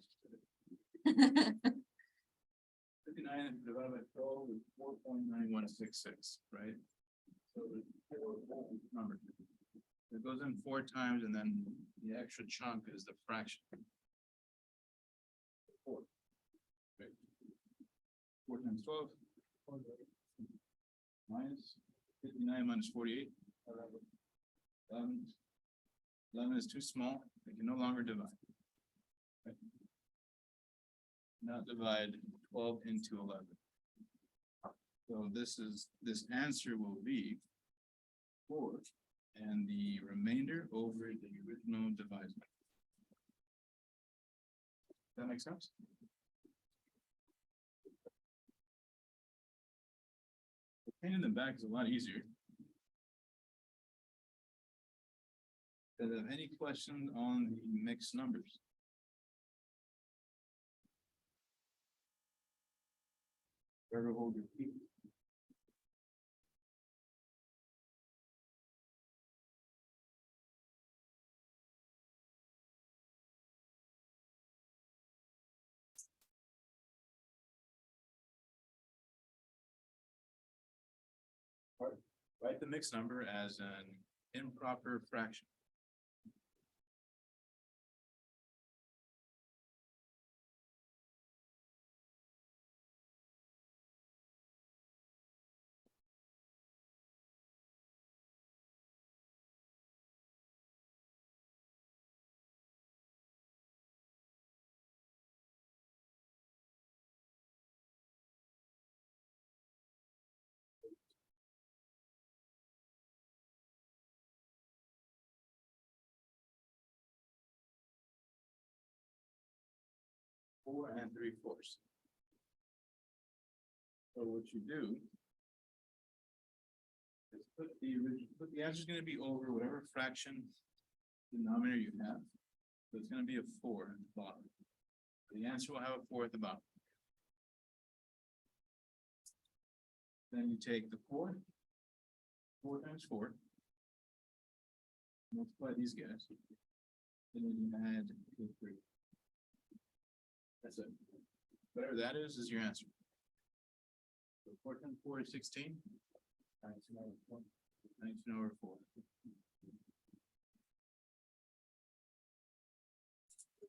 59 divided by 12 is 4.9166, right? So it's 4 number. It goes in 4 times and then the extra chunk is the fraction. 4. Right. 4 times 12. Minus 59 minus 48. 11. 11 is too small. They can no longer divide. Right. Now divide 12 into 11. So this answer will be 4 and the remainder over the original divisor. That makes sense? The pain in the back is a lot easier. Do you have any questions on the mixed numbers? Better hold your feet. Write the mixed number as an improper fraction. Four and 3/4. So what you do Put the answer's gonna be over whatever fraction denominator you have. So it's gonna be a 4 at the bottom. The answer will have a 4 at the bottom. Then you take the 4. 4 times 4. Multiply these guys. And then you add the 3. That's it. Whatever that is your answer. So 4 times 4 is 16. 19 over 4.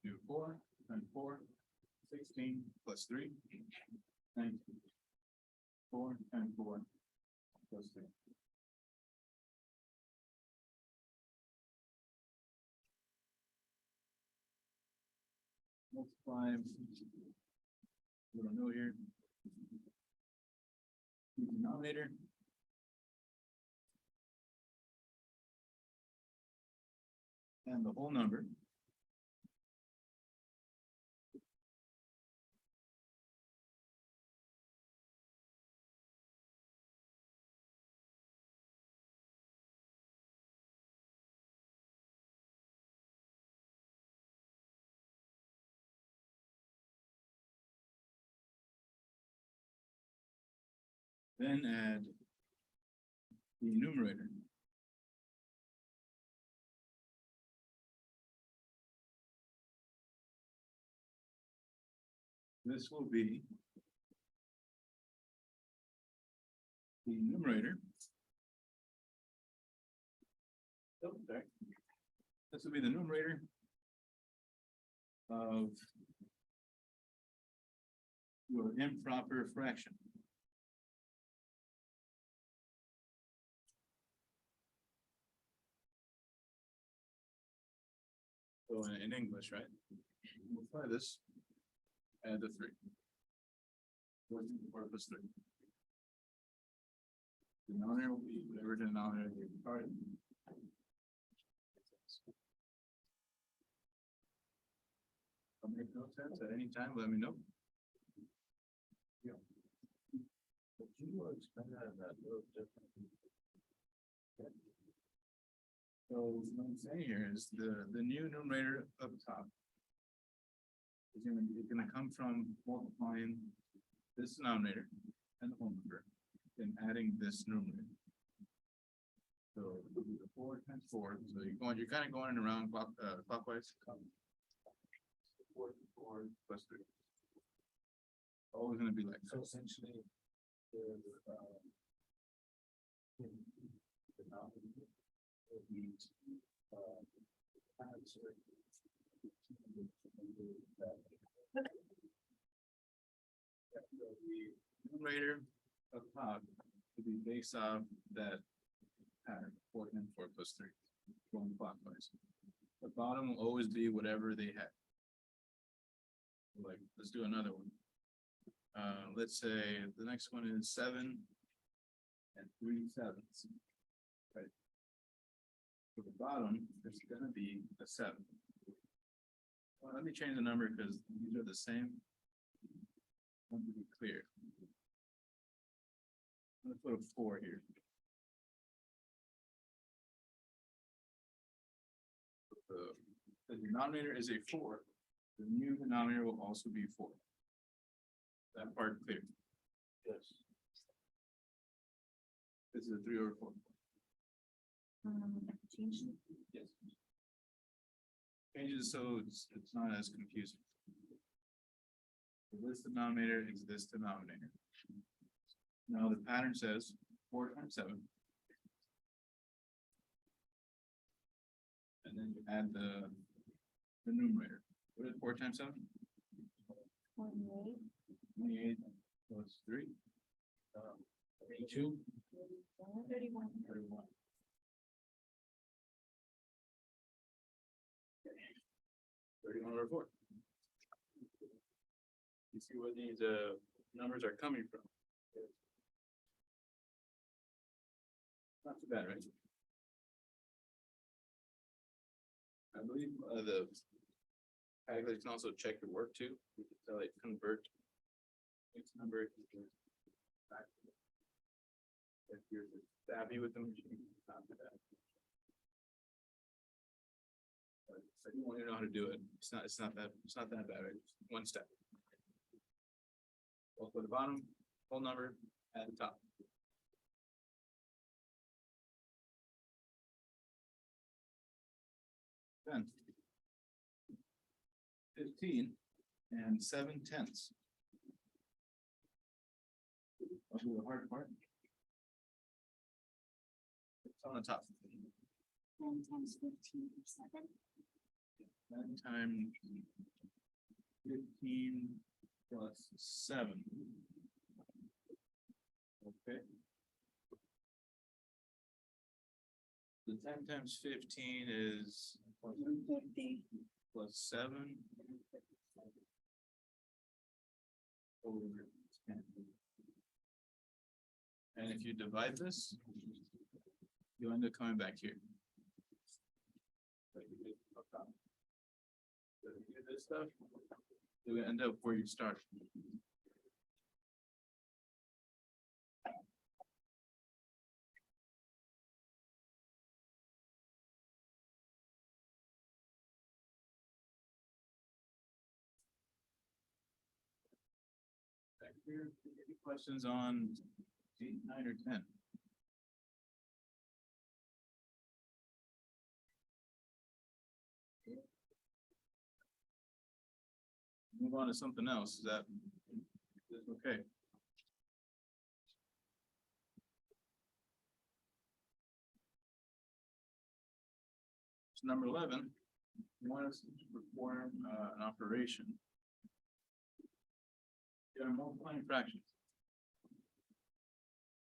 Do 4 times 4, 16 plus 3, 19. 4 times 4 plus 3. Multiply. We don't know here. Denominator. And the whole number. Then add the numerator. This will be the numerator. Oh, sorry. This will be the numerator of your improper fraction. So in English, right? Multiply this, add the 3. 4 plus 3. Denominator will be whatever denominator you start. I'll make no sense at any time, let me know. But you will explain that in that little different. So what I'm saying here is the new numerator up top. It's gonna come from multiplying this denominator and the whole number, and adding this numerator. So it'll be the 4 times 4, so you're kind of going around clockwise. 4 plus 3. Always gonna be like So that. essentially, there's, the denominator will be, answer. The numerator up top will be based off that pattern, 4 times 4 plus 3, going clockwise. The bottom will always be whatever they had. Like, let's do another one. Let's say the next one is 7 and 3/7. Right. For the bottom, there's gonna be a 7. Well, let me change the number because these are the same. I want to be clear. I'm gonna put a 4 here. The denominator is a 4. The new denominator will also be 4. That part clear. Yes. This is a 3 over 4. Change. Yes. Changes so it's not as confusing. So this denominator is this denominator. Now the pattern says 4 times 7. And then you add the numerator. What is 4 times 7? 28. 28 plus 3. 32. 31. 31. Okay. 31 over 4. You see where these numbers are coming from. Not too bad, right? I believe the calculator can also check your work too. You can tell it convert. Its number. Back. Okay. you're happy with the machine, not bad. But you want to know how to do it. It's not that bad, right? Just one step. Go to the bottom, whole number at the top. Then. 15 and 7/10. I'll do the hard part. It's on the top. 10 times 15 is 7. 10 times 15 plus 7. Okay. The 10 times 15 is 150. plus 7. Over 10. And if you divide this, you end up coming back here. So you get up top. So you get this stuff, you end up where you start. Back here, any questions on 8, 9, or 10? Move on to something else, is that okay? So number 11, you want us to perform an operation. There are multiplying fractions.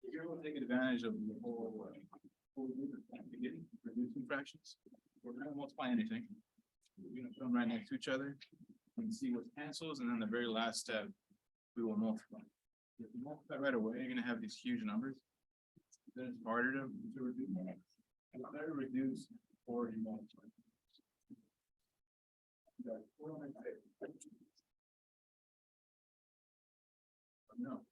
If you're able to take advantage of the whole beginning, reducing fractions, we're not gonna multiply anything. We're gonna put them right next to each other and see what cancels, and then the very last step, we will multiply. If you multiply right away, you're gonna have these huge numbers. Then it's harder to reduce. It's better to reduce or you multiply. Okay, what am I saying? No.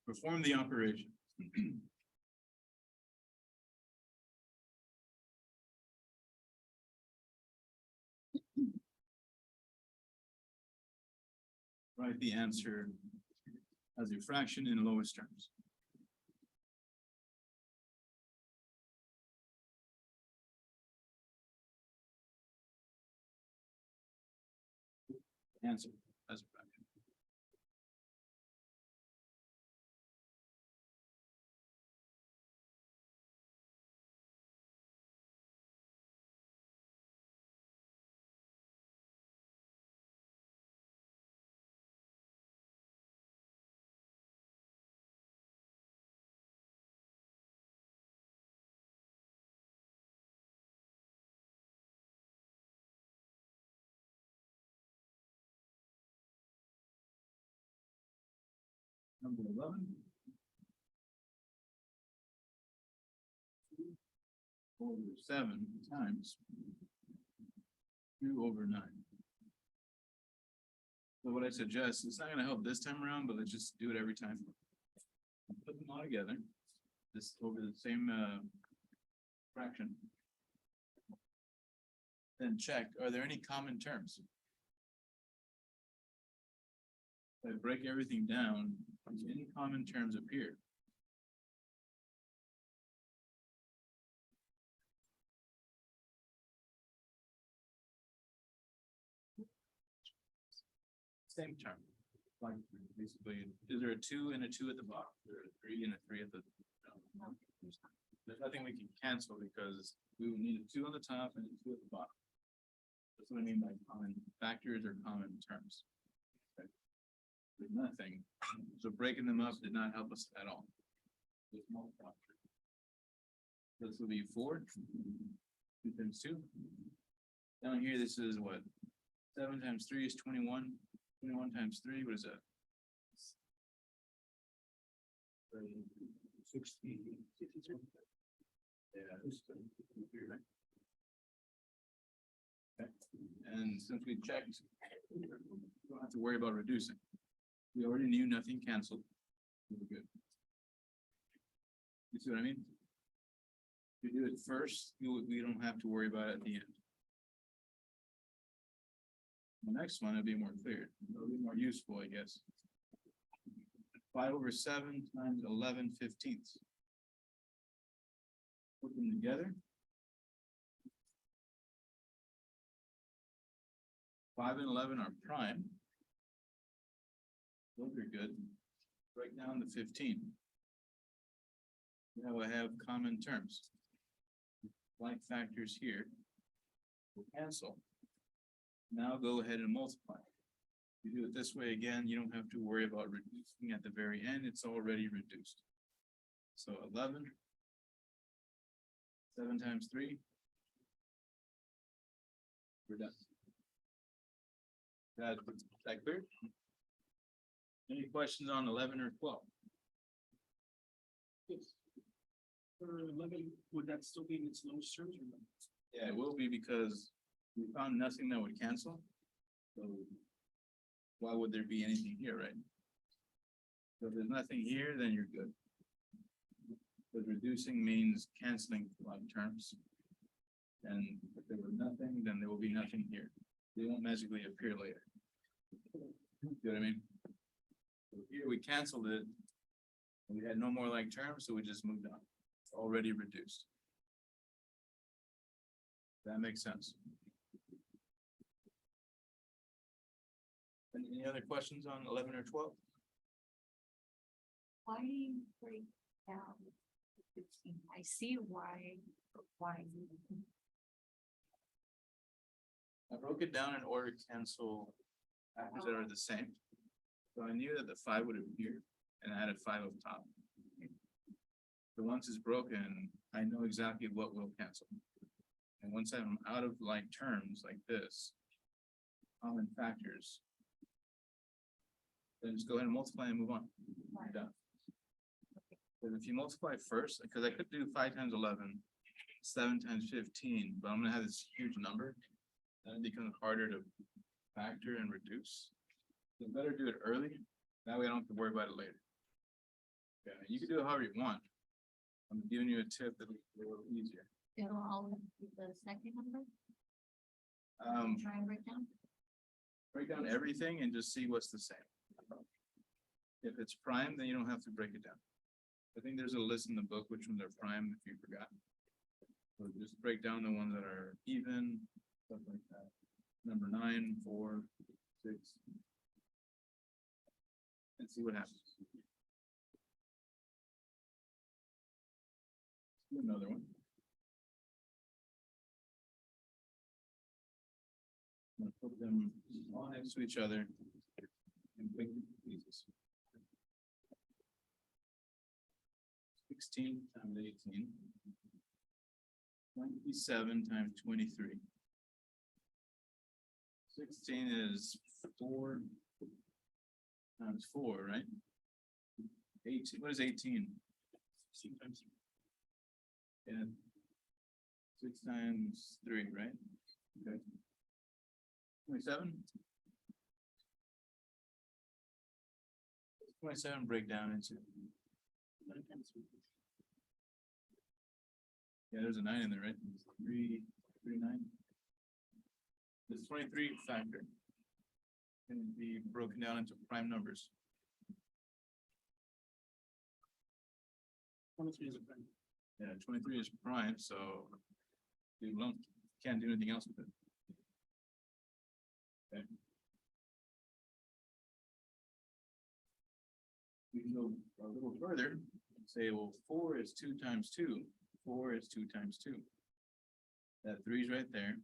Perform the operation. Write the answer as a fraction in lowest terms. Answer as a fraction. Number 11. 2/7 times 2/9. So what I suggest, it's not gonna help this time around, but let's just do it every time. Put them all together, this over the same fraction. Then check, are there any common terms? If I break everything down, does any common terms appear? Same term. Like basically, is there a 2 and a 2 at the bottom? Is there a 3 and a 3 at the? No. There's nothing we can cancel because we would need a 2 on the top and a 2 at the bottom. That's what I mean by common factors or common terms. Okay. There's nothing. So breaking them up did not help us at all. There's multiple. This will be 4. 2 times 2. Down here, this is what? 7 times 3 is 21. 21 times 3, what is that? 60. Yeah. Okay. And since we checked You don't have to worry about reducing. We already knew nothing canceled. We were good. You see what I mean? If you do it first, we don't have to worry about it at the end. The next one, it'll be more clear, it'll be more useful, I guess. 5/7 times 11/15. Put them together. 5 and 11 are prime. Those are good. Break down to 15. Now I have common terms. Like factors here. Will cancel. Now go ahead and multiply. You do it this way again, you don't have to worry about reducing at the very end, it's already reduced. So 11. 7 times 3. We're done. That clear? Any questions on 11 or 12? Yes. For 11, would that still be in its lowest terms or not? Yeah, it will be because we found nothing that would cancel. So why would there be anything here, right? So if there's nothing here, then you're good. Because reducing means canceling like terms. And if there was nothing, then there will be nothing here. They won't magically appear later. You know what I mean? So here we canceled it. And we had no more like terms, so we just moved on. It's already reduced. That makes sense. Any other questions on 11 or 12? Why do you break down? the 15? I see why, but why? I broke it down in order to cancel factors that are the same. So I knew that the 5 would appear and I added 5 up top. So once it's broken, I know exactly what will cancel. And once I'm out of like terms like this, common factors, then just go ahead and multiply and move on. You're done. But if you multiply first, because I could do 5 times 11, 7 times 15, but I'm gonna have this huge number. Then it becomes harder to factor and reduce. So better do it early. That way I don't have to worry about it later. Yeah, you can do it however you want. I'm giving you a tip that'll be a little easier. It'll all be the second number, try and Break down everything and just see what's the same. If it's prime, then you don't have to break it down. I think there's a list in the book which ones are prime if you forgot. So just break down the ones that are even, stuff like that. Number 9, 4, 6. And see what happens. Do another one. I'm gonna put them all next to each other and break them to pieces. 16 times 18. 27 times 23. 16 is 4 times 4, right? 18, what is 18? 16 times 3. Yeah. 6 times 3, right? Okay. 27? 27 break down into. Yeah, there's a 9 in there, right? 3, 3, 9. This 23 factor can be broken down into prime numbers. 23 is a prime. Yeah, 23 is prime, so you can't do anything else with it. Okay. We can go a little further and say, well, 4 is 2 times 2. 4 is 2 times 2. That 3 is right there.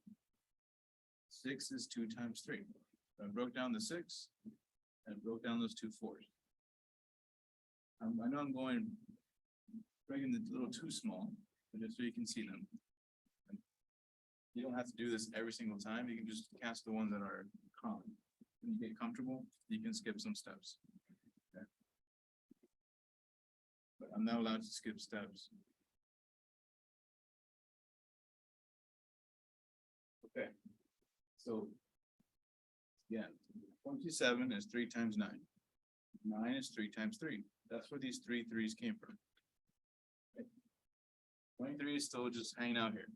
6 is 2 times 3. So I broke down the 6 and broke down those 2 4s. I know I'm breaking it a little too small, but just so you can see them. You don't have to do this every single time. You can just cast the ones that are common. When you get comfortable, you can skip some steps. Okay. But I'm not allowed to skip steps. Okay. So Yeah, 27 is 3 times 9. 9 is 3 times 3. That's where these three threes came from. 23 is still just hanging out here.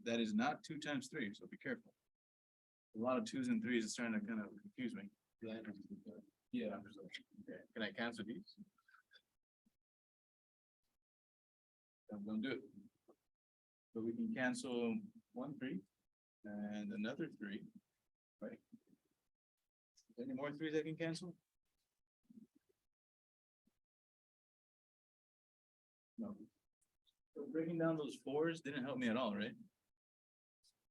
That is not 2 times 3, so be careful. A lot of 2s and 3s is starting to kind of confuse me. Yeah. Okay, can I cancel these? I'm gonna do it. So we can cancel 1 3 and another 3, right? Any more 3s I can cancel? No. So breaking down those 4s didn't help me at all, right?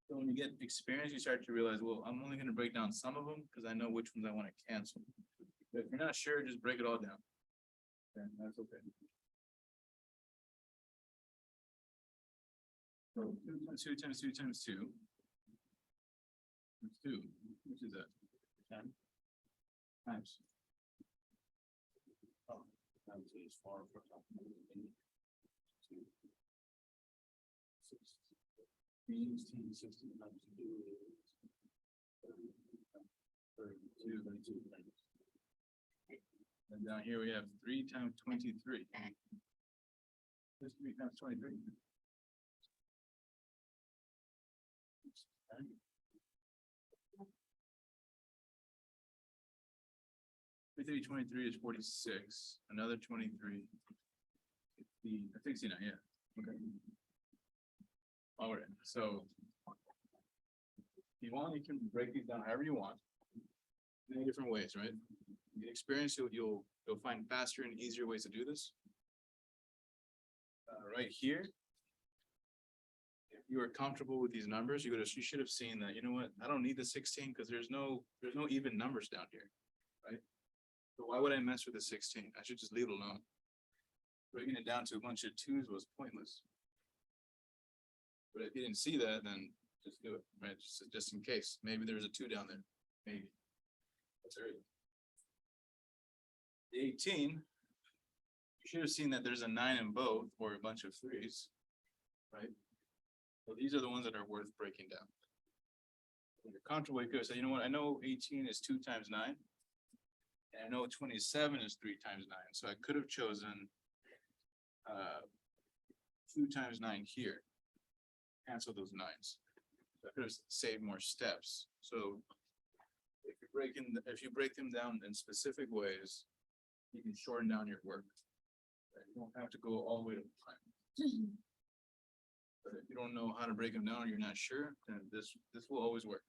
So when you get experience, you start to realize, well, I'm only gonna break down some of them because I know which ones I want to cancel. But if you're not sure, just break it all down. Then that's okay. So 2 times 2 times 2 times 2. That's 2, which is that? 10 times. Oh, times is far from. 16, 16 times 2 is 32. And down here we have 3 times 23. This 3 times 23. 23 is 46, another 23. 69, yeah, okay. All right, so. If you want, you can break these down however you want. Many different ways, right? You get experience, you'll find faster and easier ways to do this. Right here. If you are comfortable with these numbers, you should have seen that, you know what, I don't need the 16 because there's no even numbers down here, right? So why would I mess with the 16? I should just leave it alone. Breaking it down to a bunch of 2s was pointless. But if you didn't see that, then just do it, right? Just in case, maybe there's a 2 down there, maybe. That's right. The 18, you should have seen that there's a 9 in both, or a bunch of 3s, right? So these are the ones that are worth breaking down. When you're comfortable, you could say, you know what, I know 18 is 2 times 9. And I know 27 is 3 times 9, so I could have chosen 2 times 9 here. Cancel those 9s. So I could have saved more steps. So if you break them down in specific ways, you can shorten down your work. You don't have to go all the way to the time. But if you don't know how to break them down, or you're not sure, then this will always work.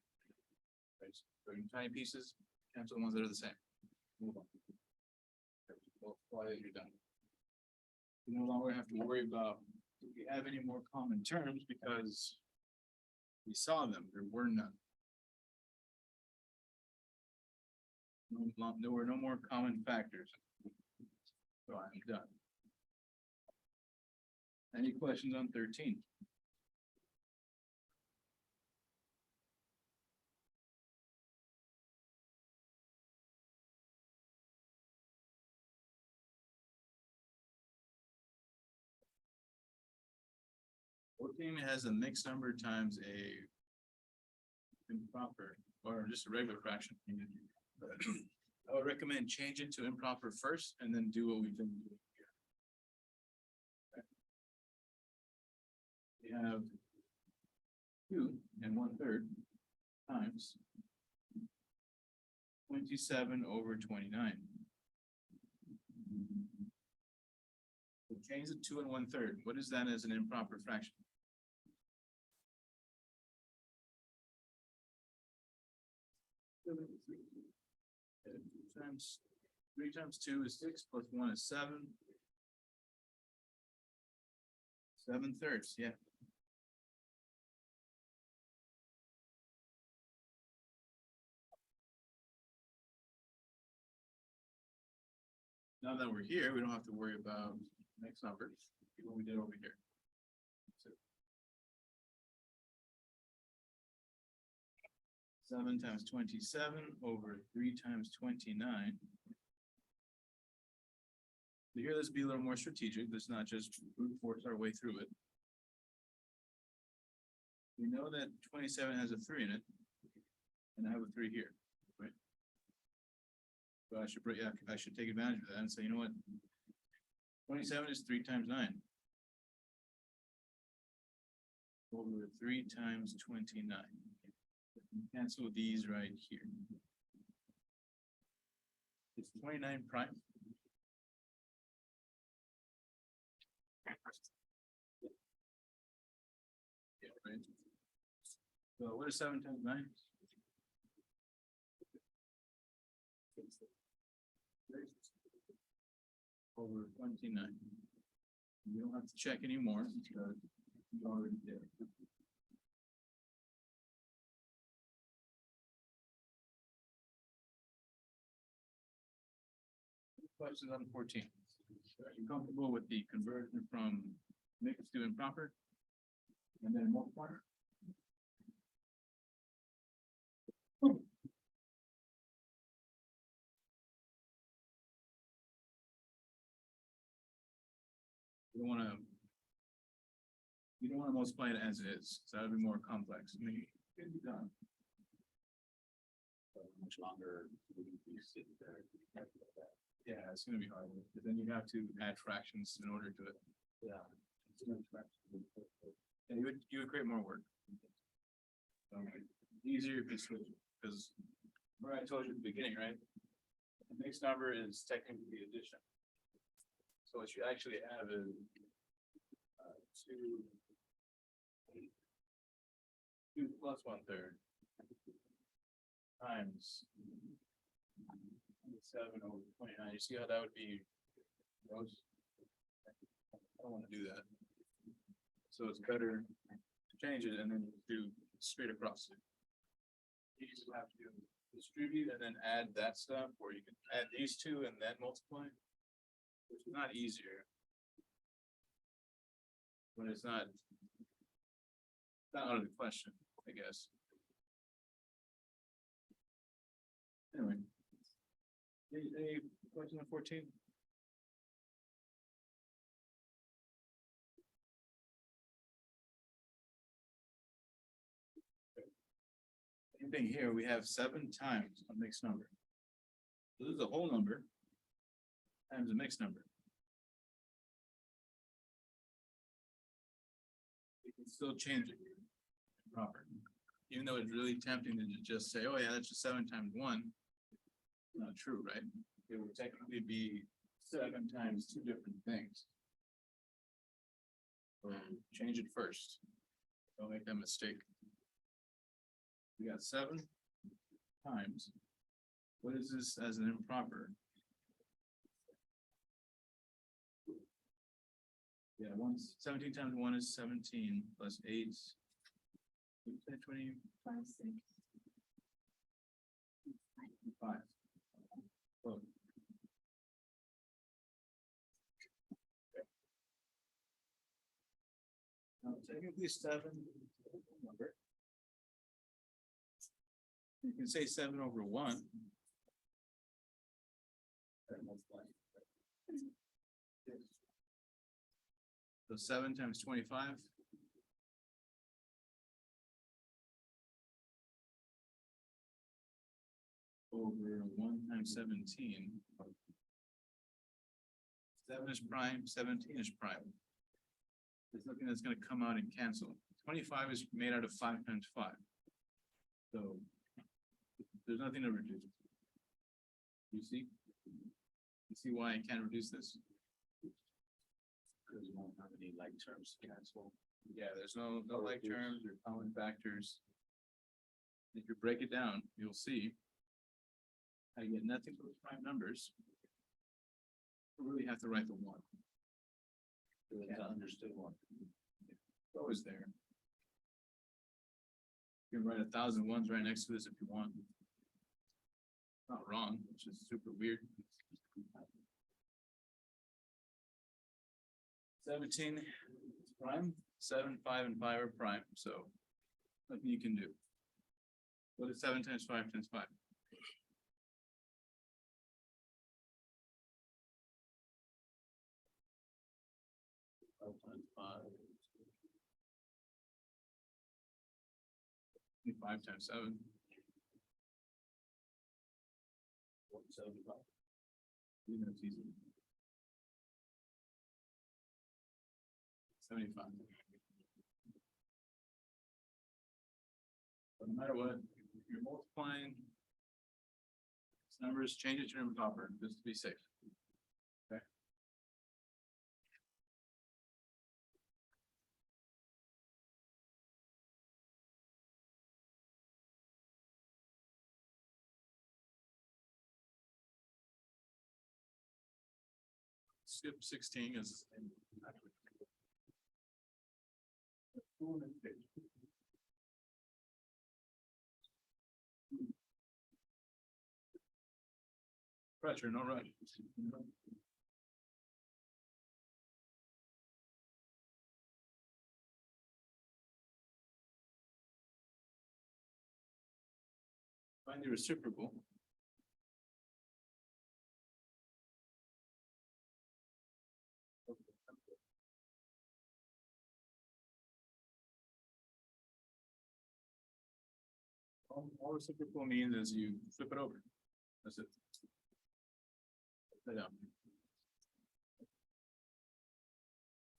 Right? So in tiny pieces, cancel the ones that are the same. Move on. Multiply it, you're done. You no longer have to worry about if we have any more common terms because we saw them, there were none. There were no more common factors. So I'm done. Any questions on 13? Fourteen has a mixed number times a improper, or just a regular fraction. I would recommend change it to improper first and then do what we've been doing here. We have 2 and 1/3 times 27 over 29. So change the 2 and 1/3. What is that as an improper fraction? Times 3 times 2 is 6 plus 1 is 7. 7/3, yeah. Now that we're here, we don't have to worry about next numbers, what we did over here. So 7 times 27 over 3 times 29. So here, let's be a little more strategic. Let's not just brute force our way through it. We know that 27 has a 3 in it. And I have a 3 here, right? So I should take advantage of that and say, you know what? 27 is 3 times 9. Over 3 times 29. Cancel these right here. It's 29 prime. Yeah, right. So what is 7 times 9? Over 29. You don't have to check anymore because you already did. Questions on 14? Are you comfortable with the conversion from mixed to improper? And then multiplier? You don't wanna multiply it as it is, so that would be more complex. I mean, it can be done. Much longer. Wouldn't be sitting there. Yeah, it's gonna be hard, but then you have to add fractions in order to it. Yeah. And you would create more work. Easier if you switch, because remember I told you at the beginning, right? The mixed number is technically addition. So what you actually have is 2 plus 1/3 times 7 over 29. You see how that would be gross? I don't want to do that. So it's better to change it and then do straight across it. You just have to distribute and then add that stuff, or you can add these two and then multiply. Which is not easier. But it's not out of the question, I guess. Anyway. Any question on 14? Same thing here, we have 7 times a mixed number. This is a whole number times a mixed number. You can still change it proper, even though it's really tempting to just say, oh yeah, that's just 7 times 1. Not true, right? It would technically be 7 times 2 different things. So change it first. Don't make that mistake. We got 7 times. What is this as an improper? Yeah, 17 times 1 is 17 plus 8. 20. 5. Well, now technically 7 is a whole number. You can say 7 over 1. So 7 times 25. Over 1 times 17. 7 is prime, 17 is prime. There's nothing that's gonna come out and cancel. 25 is made out of 5 times 5. So there's nothing to reduce. You see? You see why I can't reduce this? Because you won't have any like terms to cancel. Yeah, there's no like terms or common factors. If you break it down, you'll see. I get nothing but prime numbers. You really have to write the 1. Yeah, understood one. It's always there. You can write 1,000 ones right next to this if you want. Not wrong, it's just super weird. 17 is prime, 7, 5, and 5 are prime, so nothing you can do. What is 7 times 5 times 5? 5 times 5. 5 times 7. Even if it's easy. 75. But no matter what, you're multiplying. This numbers, change it to your copper, just to be safe. Okay. Skip 16 is. Pressure, no rush. Find the reciprocal. All reciprocal means is you flip it over. That's it. Upside down.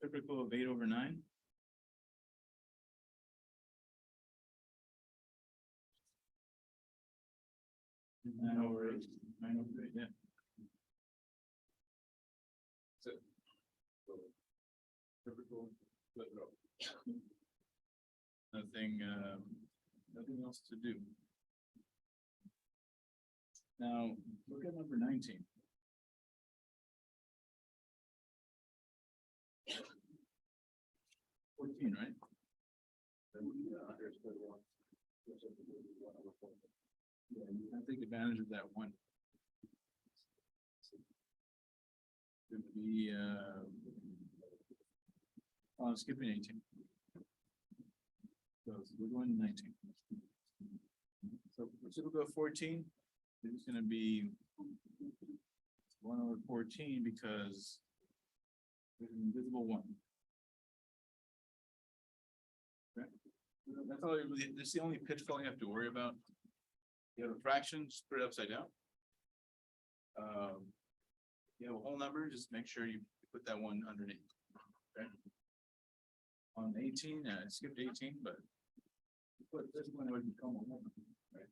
Reciprocal of 8/9. Nine over eight, yeah. That's it. Reciprocal, flip it over. Nothing else to do. Now, look at number 19. $14, right? Yeah, you can take advantage of that one. It would be, I'm skipping 18. So we're going to 19. So reciprocal of 14 is gonna be 1/14 because there's an invisible one. Okay. That's all you really, that's the only pitfall you have to worry about. You have a fraction, just put it upside down. You have a whole number, just make sure you put that one underneath. Okay. On 18, I skipped 18, but put this one would become a one, right?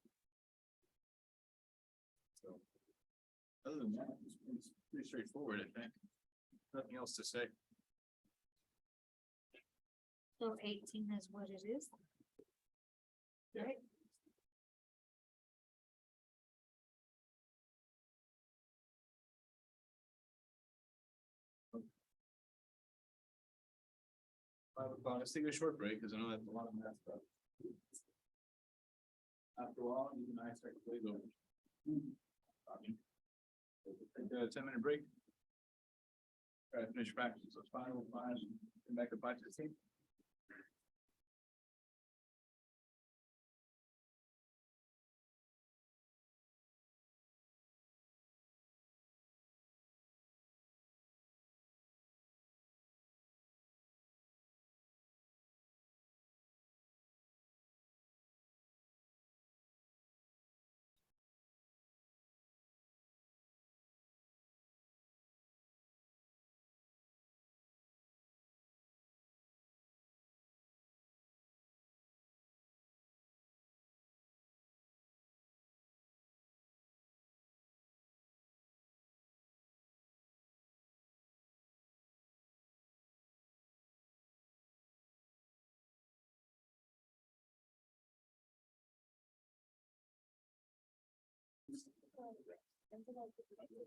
So, other than that, it's pretty straightforward, I think. Nothing else to say. So 18 is what it is. Yeah. Right? Let's take a short break, because I know that's a lot of math stuff. After a while, you and I start to play over. Take a 10-minute break. Try to finish practice, so it's 5:05, come back at 5:15.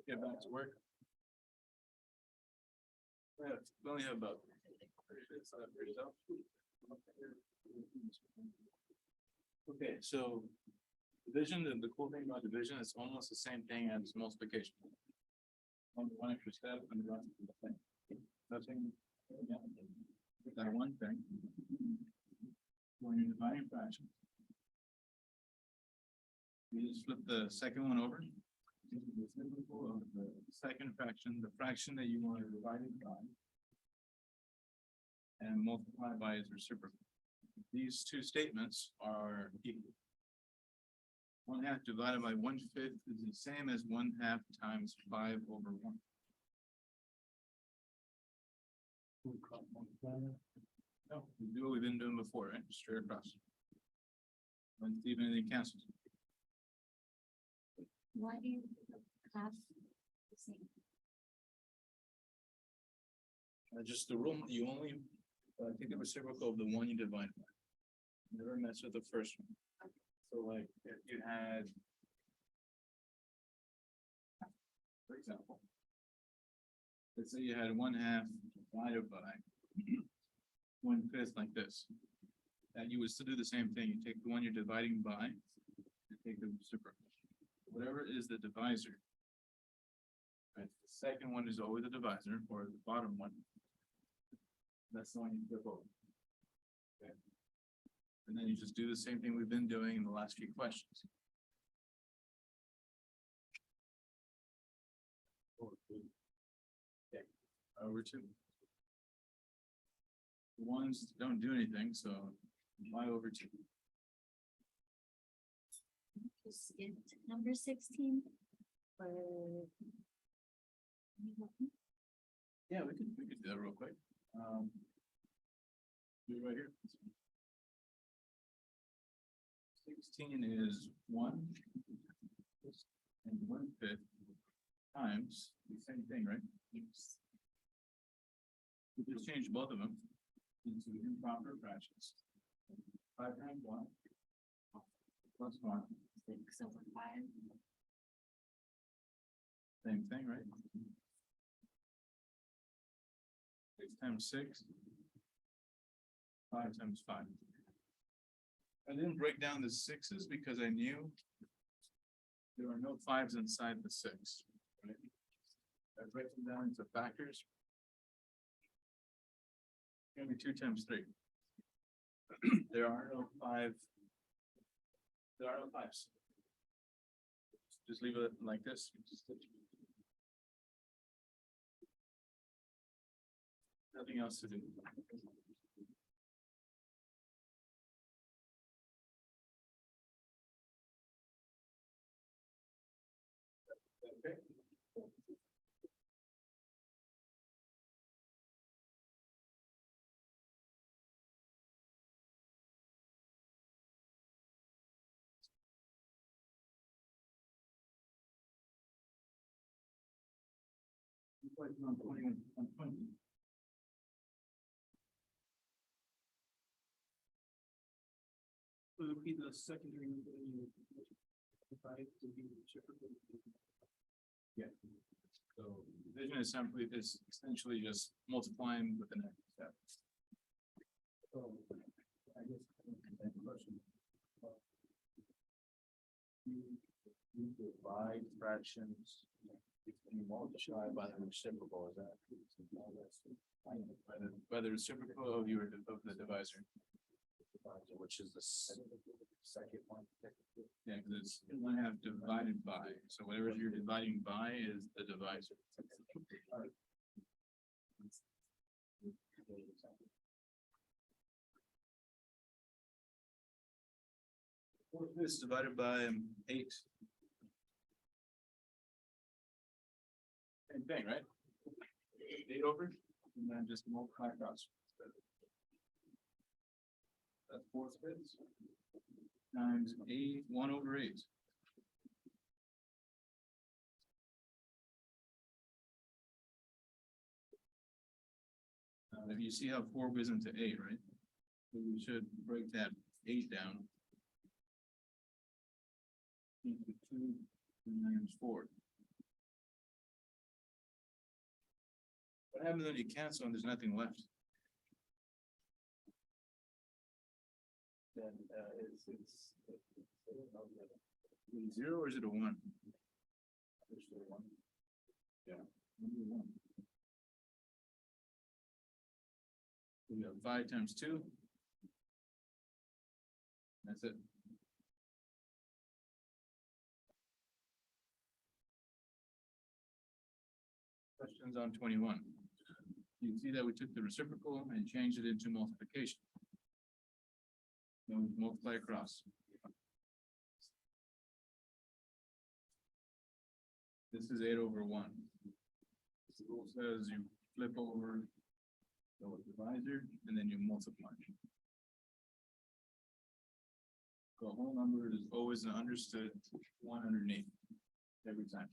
Get back to work. We only have about. Okay, so division, and the cool thing about division, it's almost the same thing as multiplication. Only one extra step and the rest of the thing. Nothing. Yeah. That one thing. When you're dividing fractions. You just flip the second one over. The reciprocal of the second fraction, the fraction that you want to divide it by. And multiply by its reciprocal. These two statements are equal. 1/2 divided by 1/5 is the same as 1/2 times 5/1. No, we do what we've been doing before, right? Straight across. When Stephen anything cancels. Why do you have the same? Just the rule, you only, take the reciprocal of the one you divide by. Never mess with the first one. So like, if you had. For example. Let's say you had 1/2 divided by 1/5 like this. And you would still do the same thing. You take the one you're dividing by, and take the reciprocal. Whatever is the divisor. Right, the second one is always the divisor, or the bottom one. That's the one you flip over. Okay. And then you just do the same thing we've been doing in the last few questions. Okay, over two. The ones don't do anything, so y over two. Just skip to number 16. Or- Yeah, we could do that real quick. Do it right here. 16 is 1. And 1/5 times the same thing, right? We just change both of them into improper fractions. 5 times 1 plus 1, 6/5. same thing, right? 6 times 6. 5 times 5. I didn't break down the sixes because I knew there are no fives inside the 6, right? I break them down into factors. It's gonna be 2 times 3. There are no 5. There are no 5s. Just leave it like this. Nothing else to do. Okay. On 20. It would be the secondary. Divide to be reciprocal. Yeah. So division is simply, is essentially just multiplying with the next step. So, I guess, I have a question. You divide fractions, you multiply by the reciprocal, is that? By the reciprocal of your, of the divisor. Which is the second one. Yeah, because it's 1/2 divided by, so whatever you're dividing by is the divisor. This divided by 8. Same thing, right? 8 over, and then just multiply across. That's 4/5 times 8, 1/8. If you see how 4 goes into 8, right? So we should break that 8 down. Into 2 times 4. What happens when you cancel and there's nothing left? Then it's 0 or is it a 1? Yeah. 1. We have 5 times 2. That's it. Questions on 21. You can see that we took the reciprocal and changed it into multiplication. Then we multiply across. This is 8/1. The rule says you flip over the divisor and then you multiply. The whole number is always an understood 108 every time.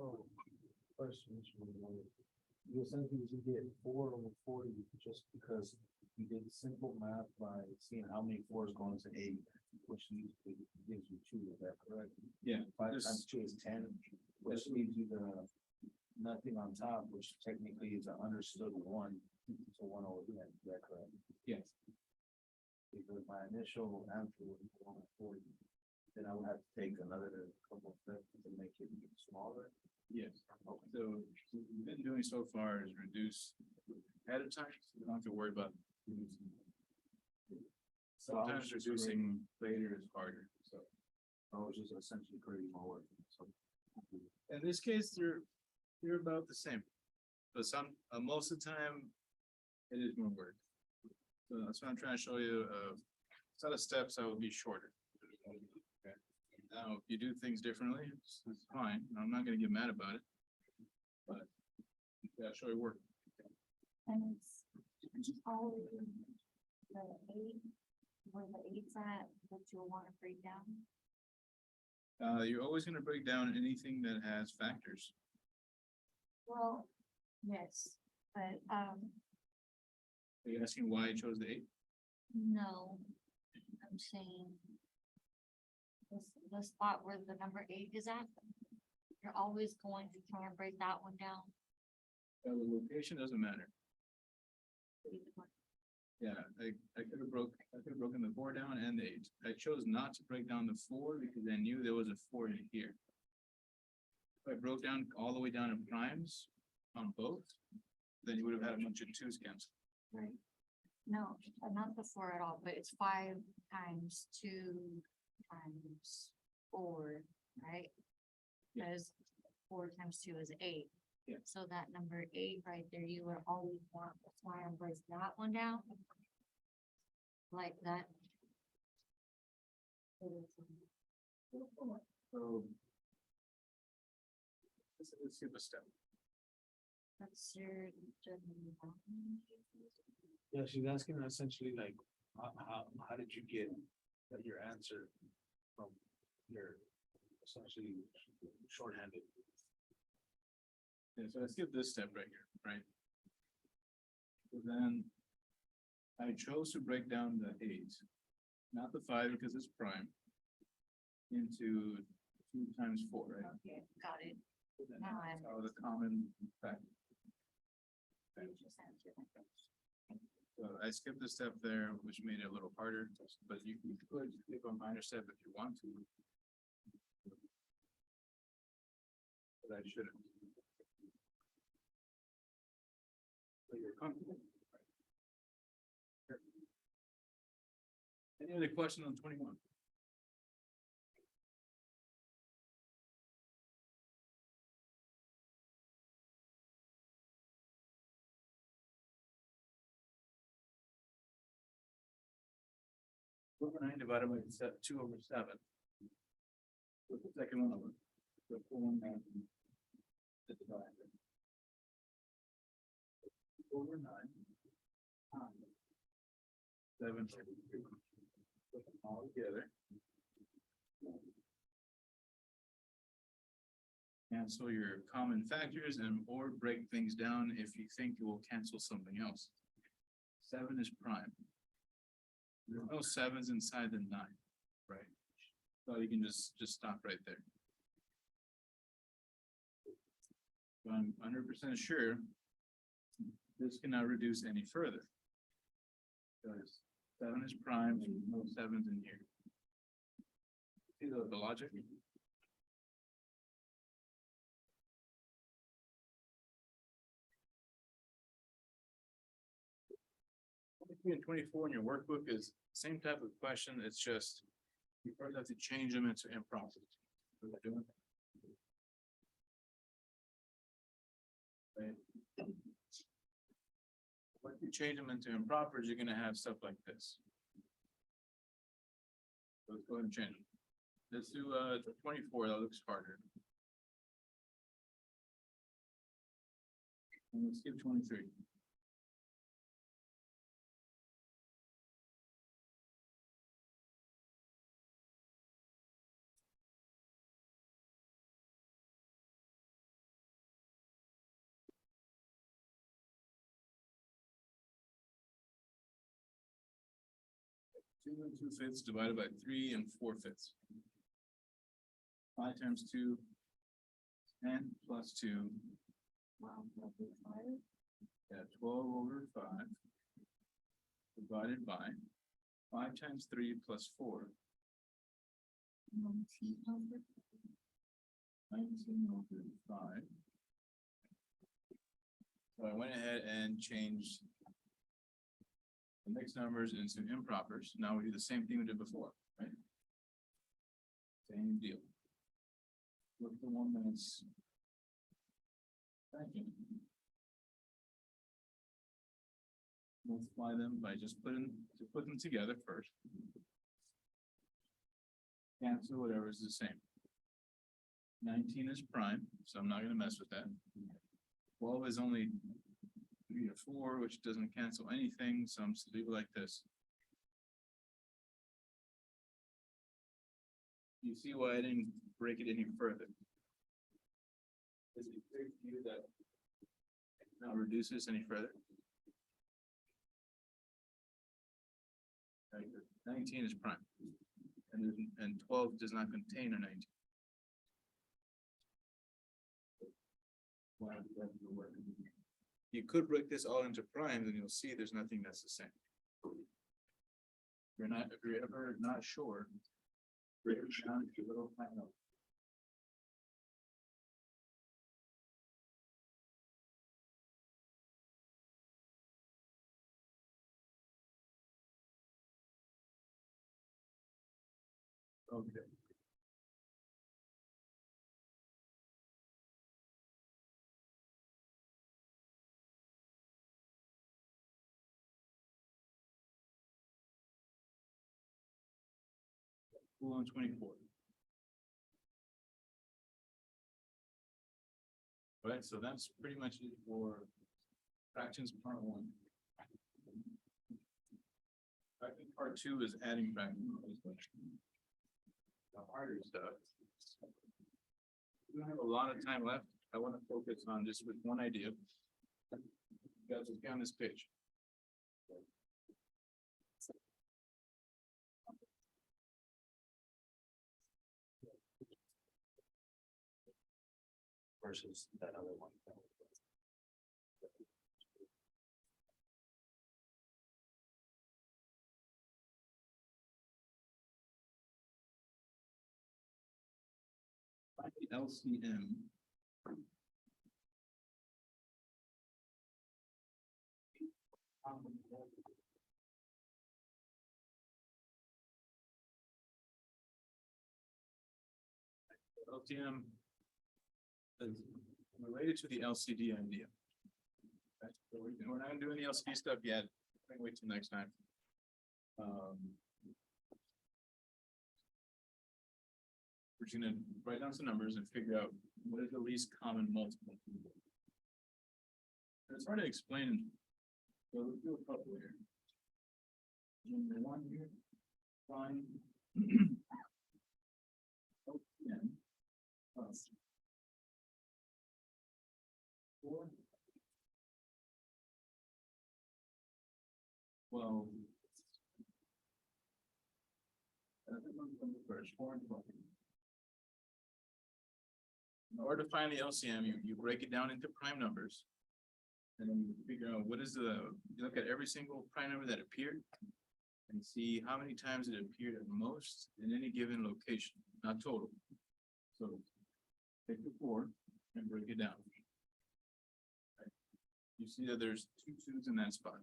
Oh, question is, you essentially you get 4/40 just because you did simple math by seeing how many fours go into 8, which usually gives you 2, is that correct? Yeah, 5 this- times 2 is 10, which leaves you the nothing on top, which technically is an understood 1, so 1/10, is that correct? yes, Because my initial answer was 1/40, then I would have to take another couple of steps to make it smaller. yes. So what we've been doing so far is reduce ahead of time, so you don't have to worry about reducing. So I was Sometimes just reducing later is harder, so. I was just essentially creating more work, so. In this case, they're about the same. But most of the time, it is more work. So that's what I'm trying to show you, set of steps that will be shorter. Okay. Now, if you do things differently, it's fine, I'm not gonna get mad about it. But, yeah, show you work. And it's always the 8, where the 8's at, that you'll wanna break down. You're always gonna break down anything that has factors. Well, yes, but, Are you asking why I chose the 8? no, I'm saying. The spot where the number 8 is at, you're always going to try and break that one down. The location doesn't matter. Yeah, I could have broken the 4 down and the 8. I chose not to break down the 4 because I knew there was a 4 in here. If I broke down all the way down to primes on both, then you would have had a bunch of 2s canceled. Right. No, not the 4 at all, but it's 5 times 2 times 4, right? Yeah. Because 4 times 2 is 8. Yeah. So that number 8 right there, you would always want to try and break that one down. Like that. So. Let's skip a step. That's your. Yeah, she's asking essentially like, how did you get your answer from your essentially shorthanded? Yeah, so I skipped this step right here, right? So then. I chose to break down the 8, not the 5 because it's prime. Into 2 times 4, right? Okay, got it. Then Now I'm- that was a common factor. You just answered my question. So I skipped a step there, which made it a little harder, but you could skip a minor step if you want to. But I shouldn't. But you're comfortable. Any other question on 21? Over 9 divided by 2/7. What's the second one over? The 4/9. The divisor. Over 9. 7/3. Put them all together. Cancel your common factors and or break things down if you think it will cancel something else. 7 is prime. There's no 7s inside the 9, right? So you can just stop right there. So I'm 100% sure this cannot reduce any further. Because 7 is prime and no 7s in here. See the logic? 23 and 24 in your workbook is same type of question, it's just. You first have to change them into improper. What we're doing. Right. Once you change them into impropers, you're gonna have stuff like this. So let's go ahead and change them. Let's do 24, that looks harder. And let's skip 23. Two and 2/5 divided by 3 and 4/5. 5 times 2. 10 plus 2. Yeah, 12/5. Divided by 5 times 3 plus 4. 19/5. So I went ahead and changed. The mixed numbers into impropers. Now we do the same thing we did before, right? Same deal. Look at the one that's. Thank. Multiply them by just put them together first. Cancel whatever is the same. 19 is prime, so I'm not gonna mess with that. 12 is only 3 or 4, which doesn't cancel anything, so I'm just leave it like this. You see why I didn't break it any further? Is it clear to you that now reduce this any further? Very good. 19 is prime, and 12 does not contain a 19. Why does that work? You could break this all into primes and you'll see there's nothing that's the same. If you're ever not sure, break it down into little flat notes. Okay. On 24. Right, so that's pretty much it for fractions part 1. I think part 2 is adding fractions. The harder stuff. We don't have a lot of time left. I want to focus on just with one idea. You guys look down this page. Versus that other one. Find the LCM. LCM is related to the LCD idea. Okay, so we're not gonna do any LCD stuff yet. We're gonna wait till next time. We're just gonna write down some numbers and figure out what is the least common multiple. It's hard to explain. So let's do a couple here. Number 1 here, fine. LCM plus 4. Well. First, 4 and 12. In order to find the LCM, you break it down into prime numbers. And then you figure out what is you look at every single prime number that appeared. And see how many times it appeared at most in any given location, not total. So take the 4 and break it down. Right. You see that there's 2 2s in that spot.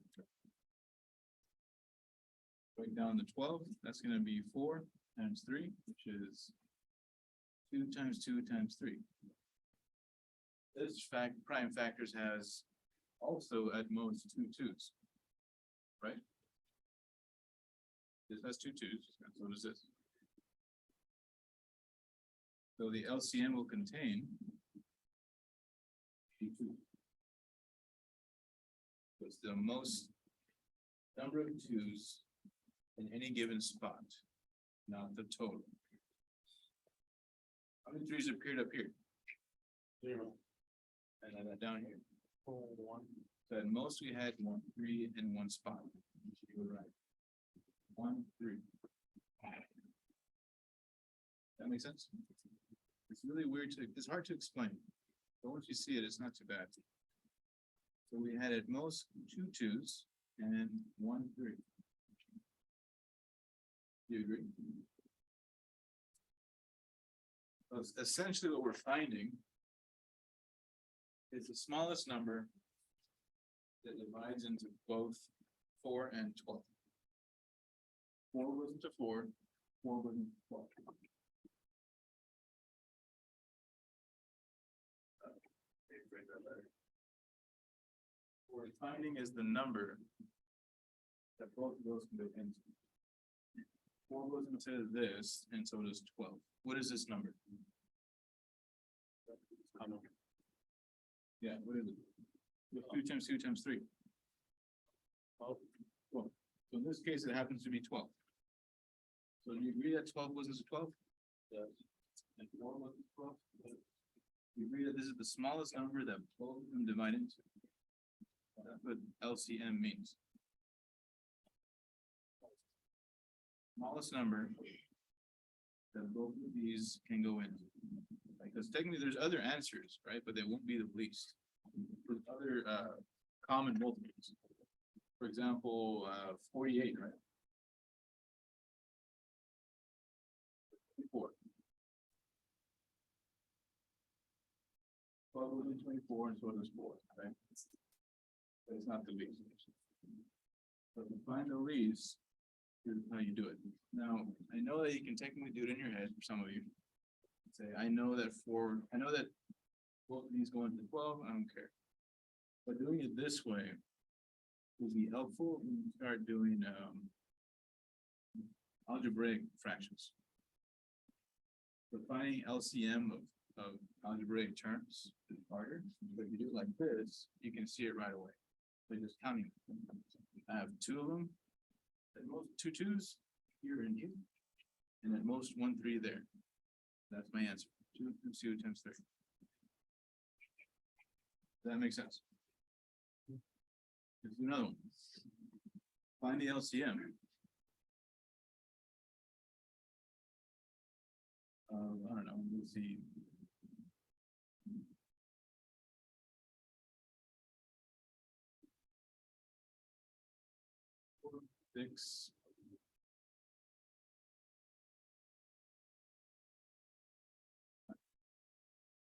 Break down the 12, that's gonna be 4 times 3, which is 2 times 2 times 3. This prime factors has also at most 2 2s. Right? This has 2 2s, and so does this. So the LCM will contain 2 2s. It's the most number of 2s in any given spot, not the total. How many 3s appeared up here? 0. And then down here. 1. So at most we had 1 3 in one spot. You were right. 1 3. That makes sense? It's really weird it's hard to explain. But once you see it, it's not too bad. So we had at most 2 2s and 1 3. Do you agree? So essentially what we're finding is the smallest number that divides into both 4 and 12. 4 goes into 4, 4 goes into 12. What we're finding is the number that both of those can go into. 4 goes into this, and so does 12. What is this number? Yeah, what is it? 2 times 2 times 3. 12. So in this case, it happens to be 12. So do you agree that 12 goes into 12? Yes. And 4 goes into 12? Yes. You agree that this is the smallest number that both of them divide into? That's what LCM means. Smallest number that both of these can go into. Because technically there's other answers, right? But they won't be the least. There's other common multiples. For example, 48, right? 24. 12 goes into 24 and so does 4, right? But it's not the least. But to find the least, here's how you do it. Now, I know that you can technically do it in your head for some of you. Say, I know that both of these go into 12, I don't care. But doing it this way will be helpful when you start doing algebraic fractions. So finding LCM of algebraic terms is harder, but if you do it like this, you can see it right away. By just counting them. I have 2 of them, at most 2 2s here and here, and at most 1 3 there. That's my answer. 2 times 2 times 3. Does that make sense? Here's another one. Find the LCM. I don't know, let's see. Six.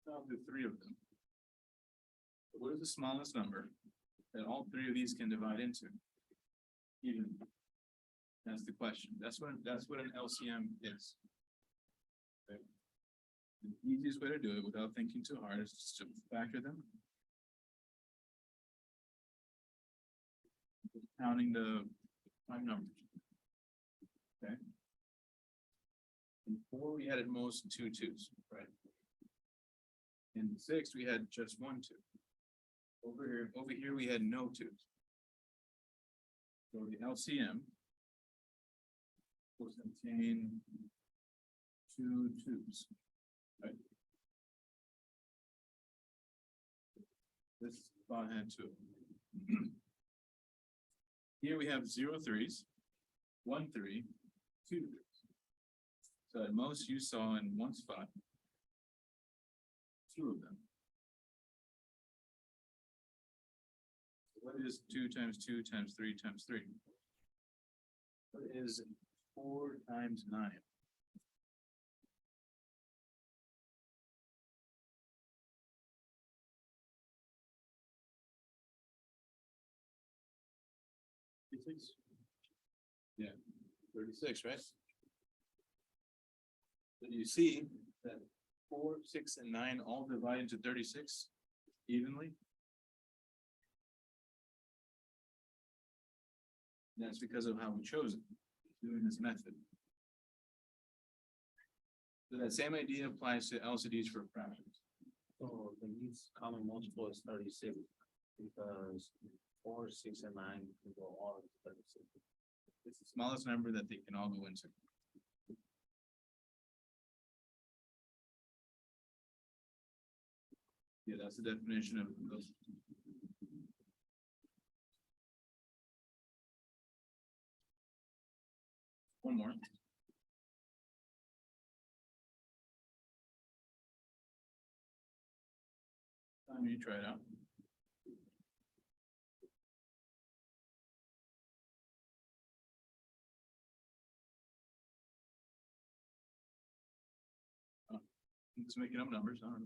I'll do 3 of them. What is the smallest number that all 3 of these can divide into? Even. That's the question. That's what an LCM is. Okay. The easiest way to do it without thinking too hard is just to factor them. Just counting the prime numbers. Okay. In 4 we had at most 2 2s, right? In 6 we had just 1 2. Over here we had no 2s. So the LCM will contain 2 2s, right? This spot had 2. Here we have 0 3s, 1 3, 2 3s. So at most you saw in one spot 2 of them. What is 2 times 2 times 3 times 3? What is 4 times 9? 36, right? So you see that 4, 6, and 9 all divide into 36 evenly. That's because of how we chose it, doing this method. So that same idea applies to LCDs for fractions. So the least common multiple is 36, because 4, 6, and 9 can go all into 36. It's the smallest number that they can all go into. Yeah, that's the definition of those. One more. You try it out. I'm just making up numbers, I don't know.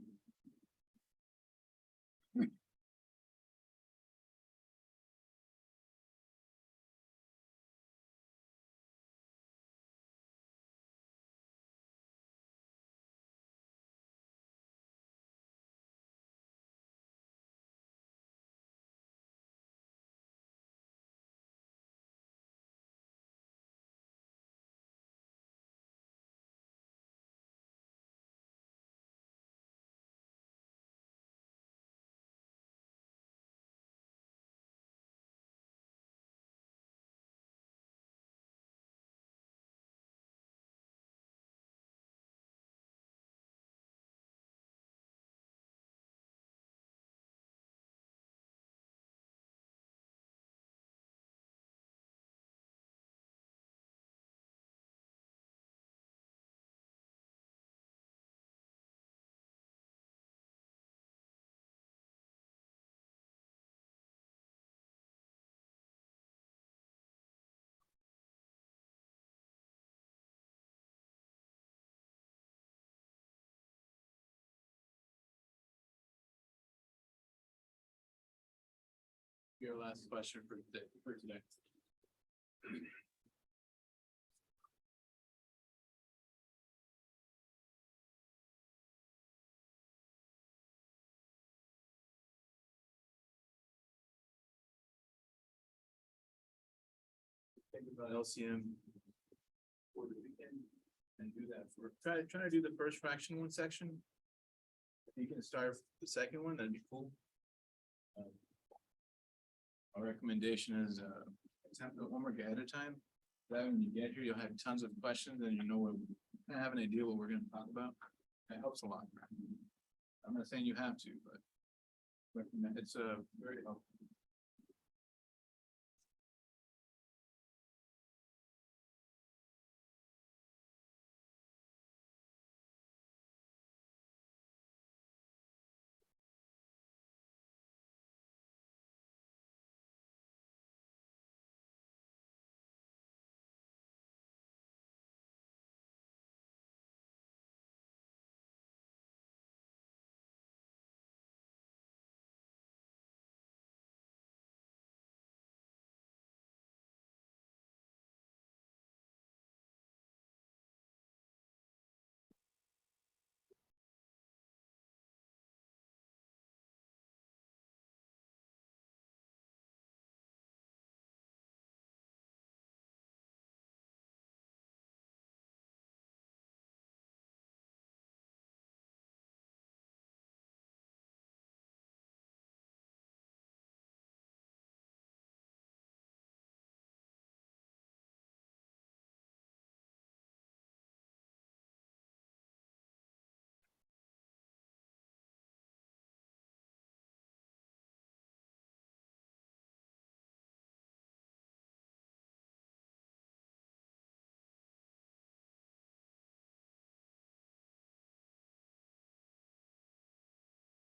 Your last question for today. Think about LCM. For the weekend and do that for, try to do the first fraction one section. If you can start the second one, that'd be cool. Our recommendation is, attempt the homework ahead of time. That when you get here, you'll have tons of questions and you know what, kind of have an idea what we're gonna talk about. That helps a lot. I'm not saying you have to, but recommend, it's a very helpful.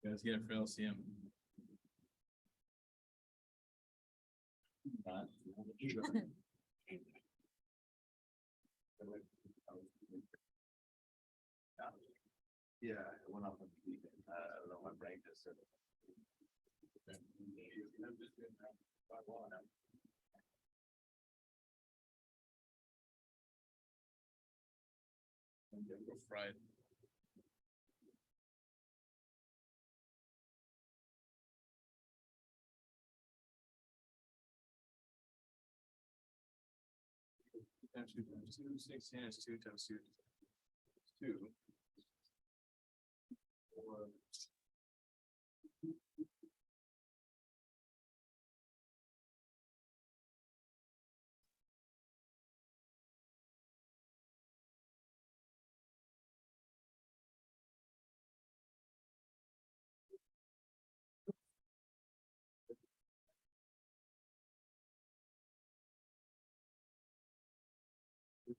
You guys get it for LCM. Yeah, it went up on the weekend. I don't know, my brain just said. We're fried. Times 2, 16 is 2 times 2. 2. Or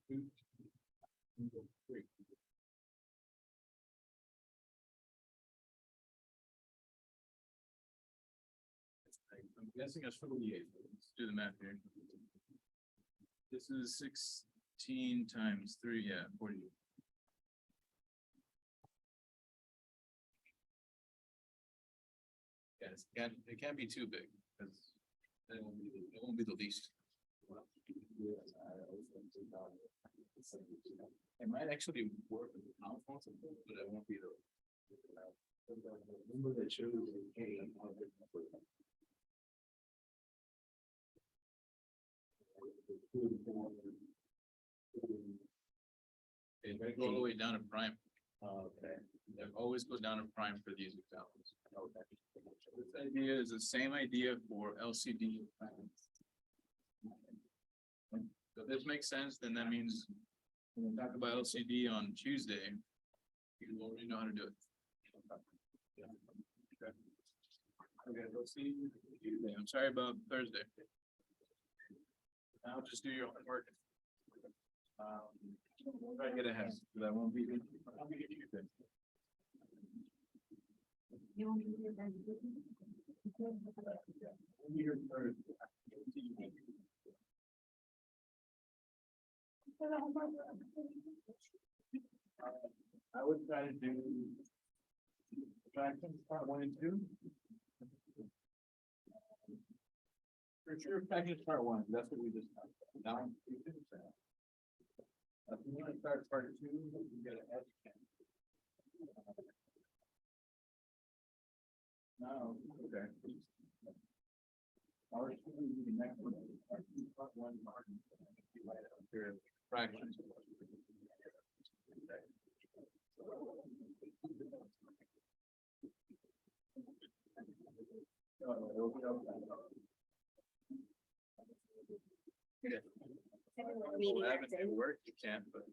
three. I'm guessing it's 48. Let's do the math here. This is 16 times 3, yeah, 40. Yes, it can't be too big, because then it won't be the least. It might actually work with the conference, but it won't be the. Remember that shows the K. It might go all the way down to prime. Okay. It always goes down to prime for these examples. This idea is the same idea for LCD. So if this makes sense, then that means when we talk about LCD on Tuesday, you already know how to do it. Okay, let's see. Tuesday. I'm sorry about Thursday. Now just do your homework. Try to get ahead, because I won't be. I'll be here Tuesday. You want me to do that? I'll be here Thursday. I would try to do. Fractions part 1 and 2. For sure, fractions part 1, that's what we just. Now. If you want to start part 2, you gotta add. No, okay. Our two will be the next one. Part 1, part 2. Fractions. Well, haven't it worked? You can't, but.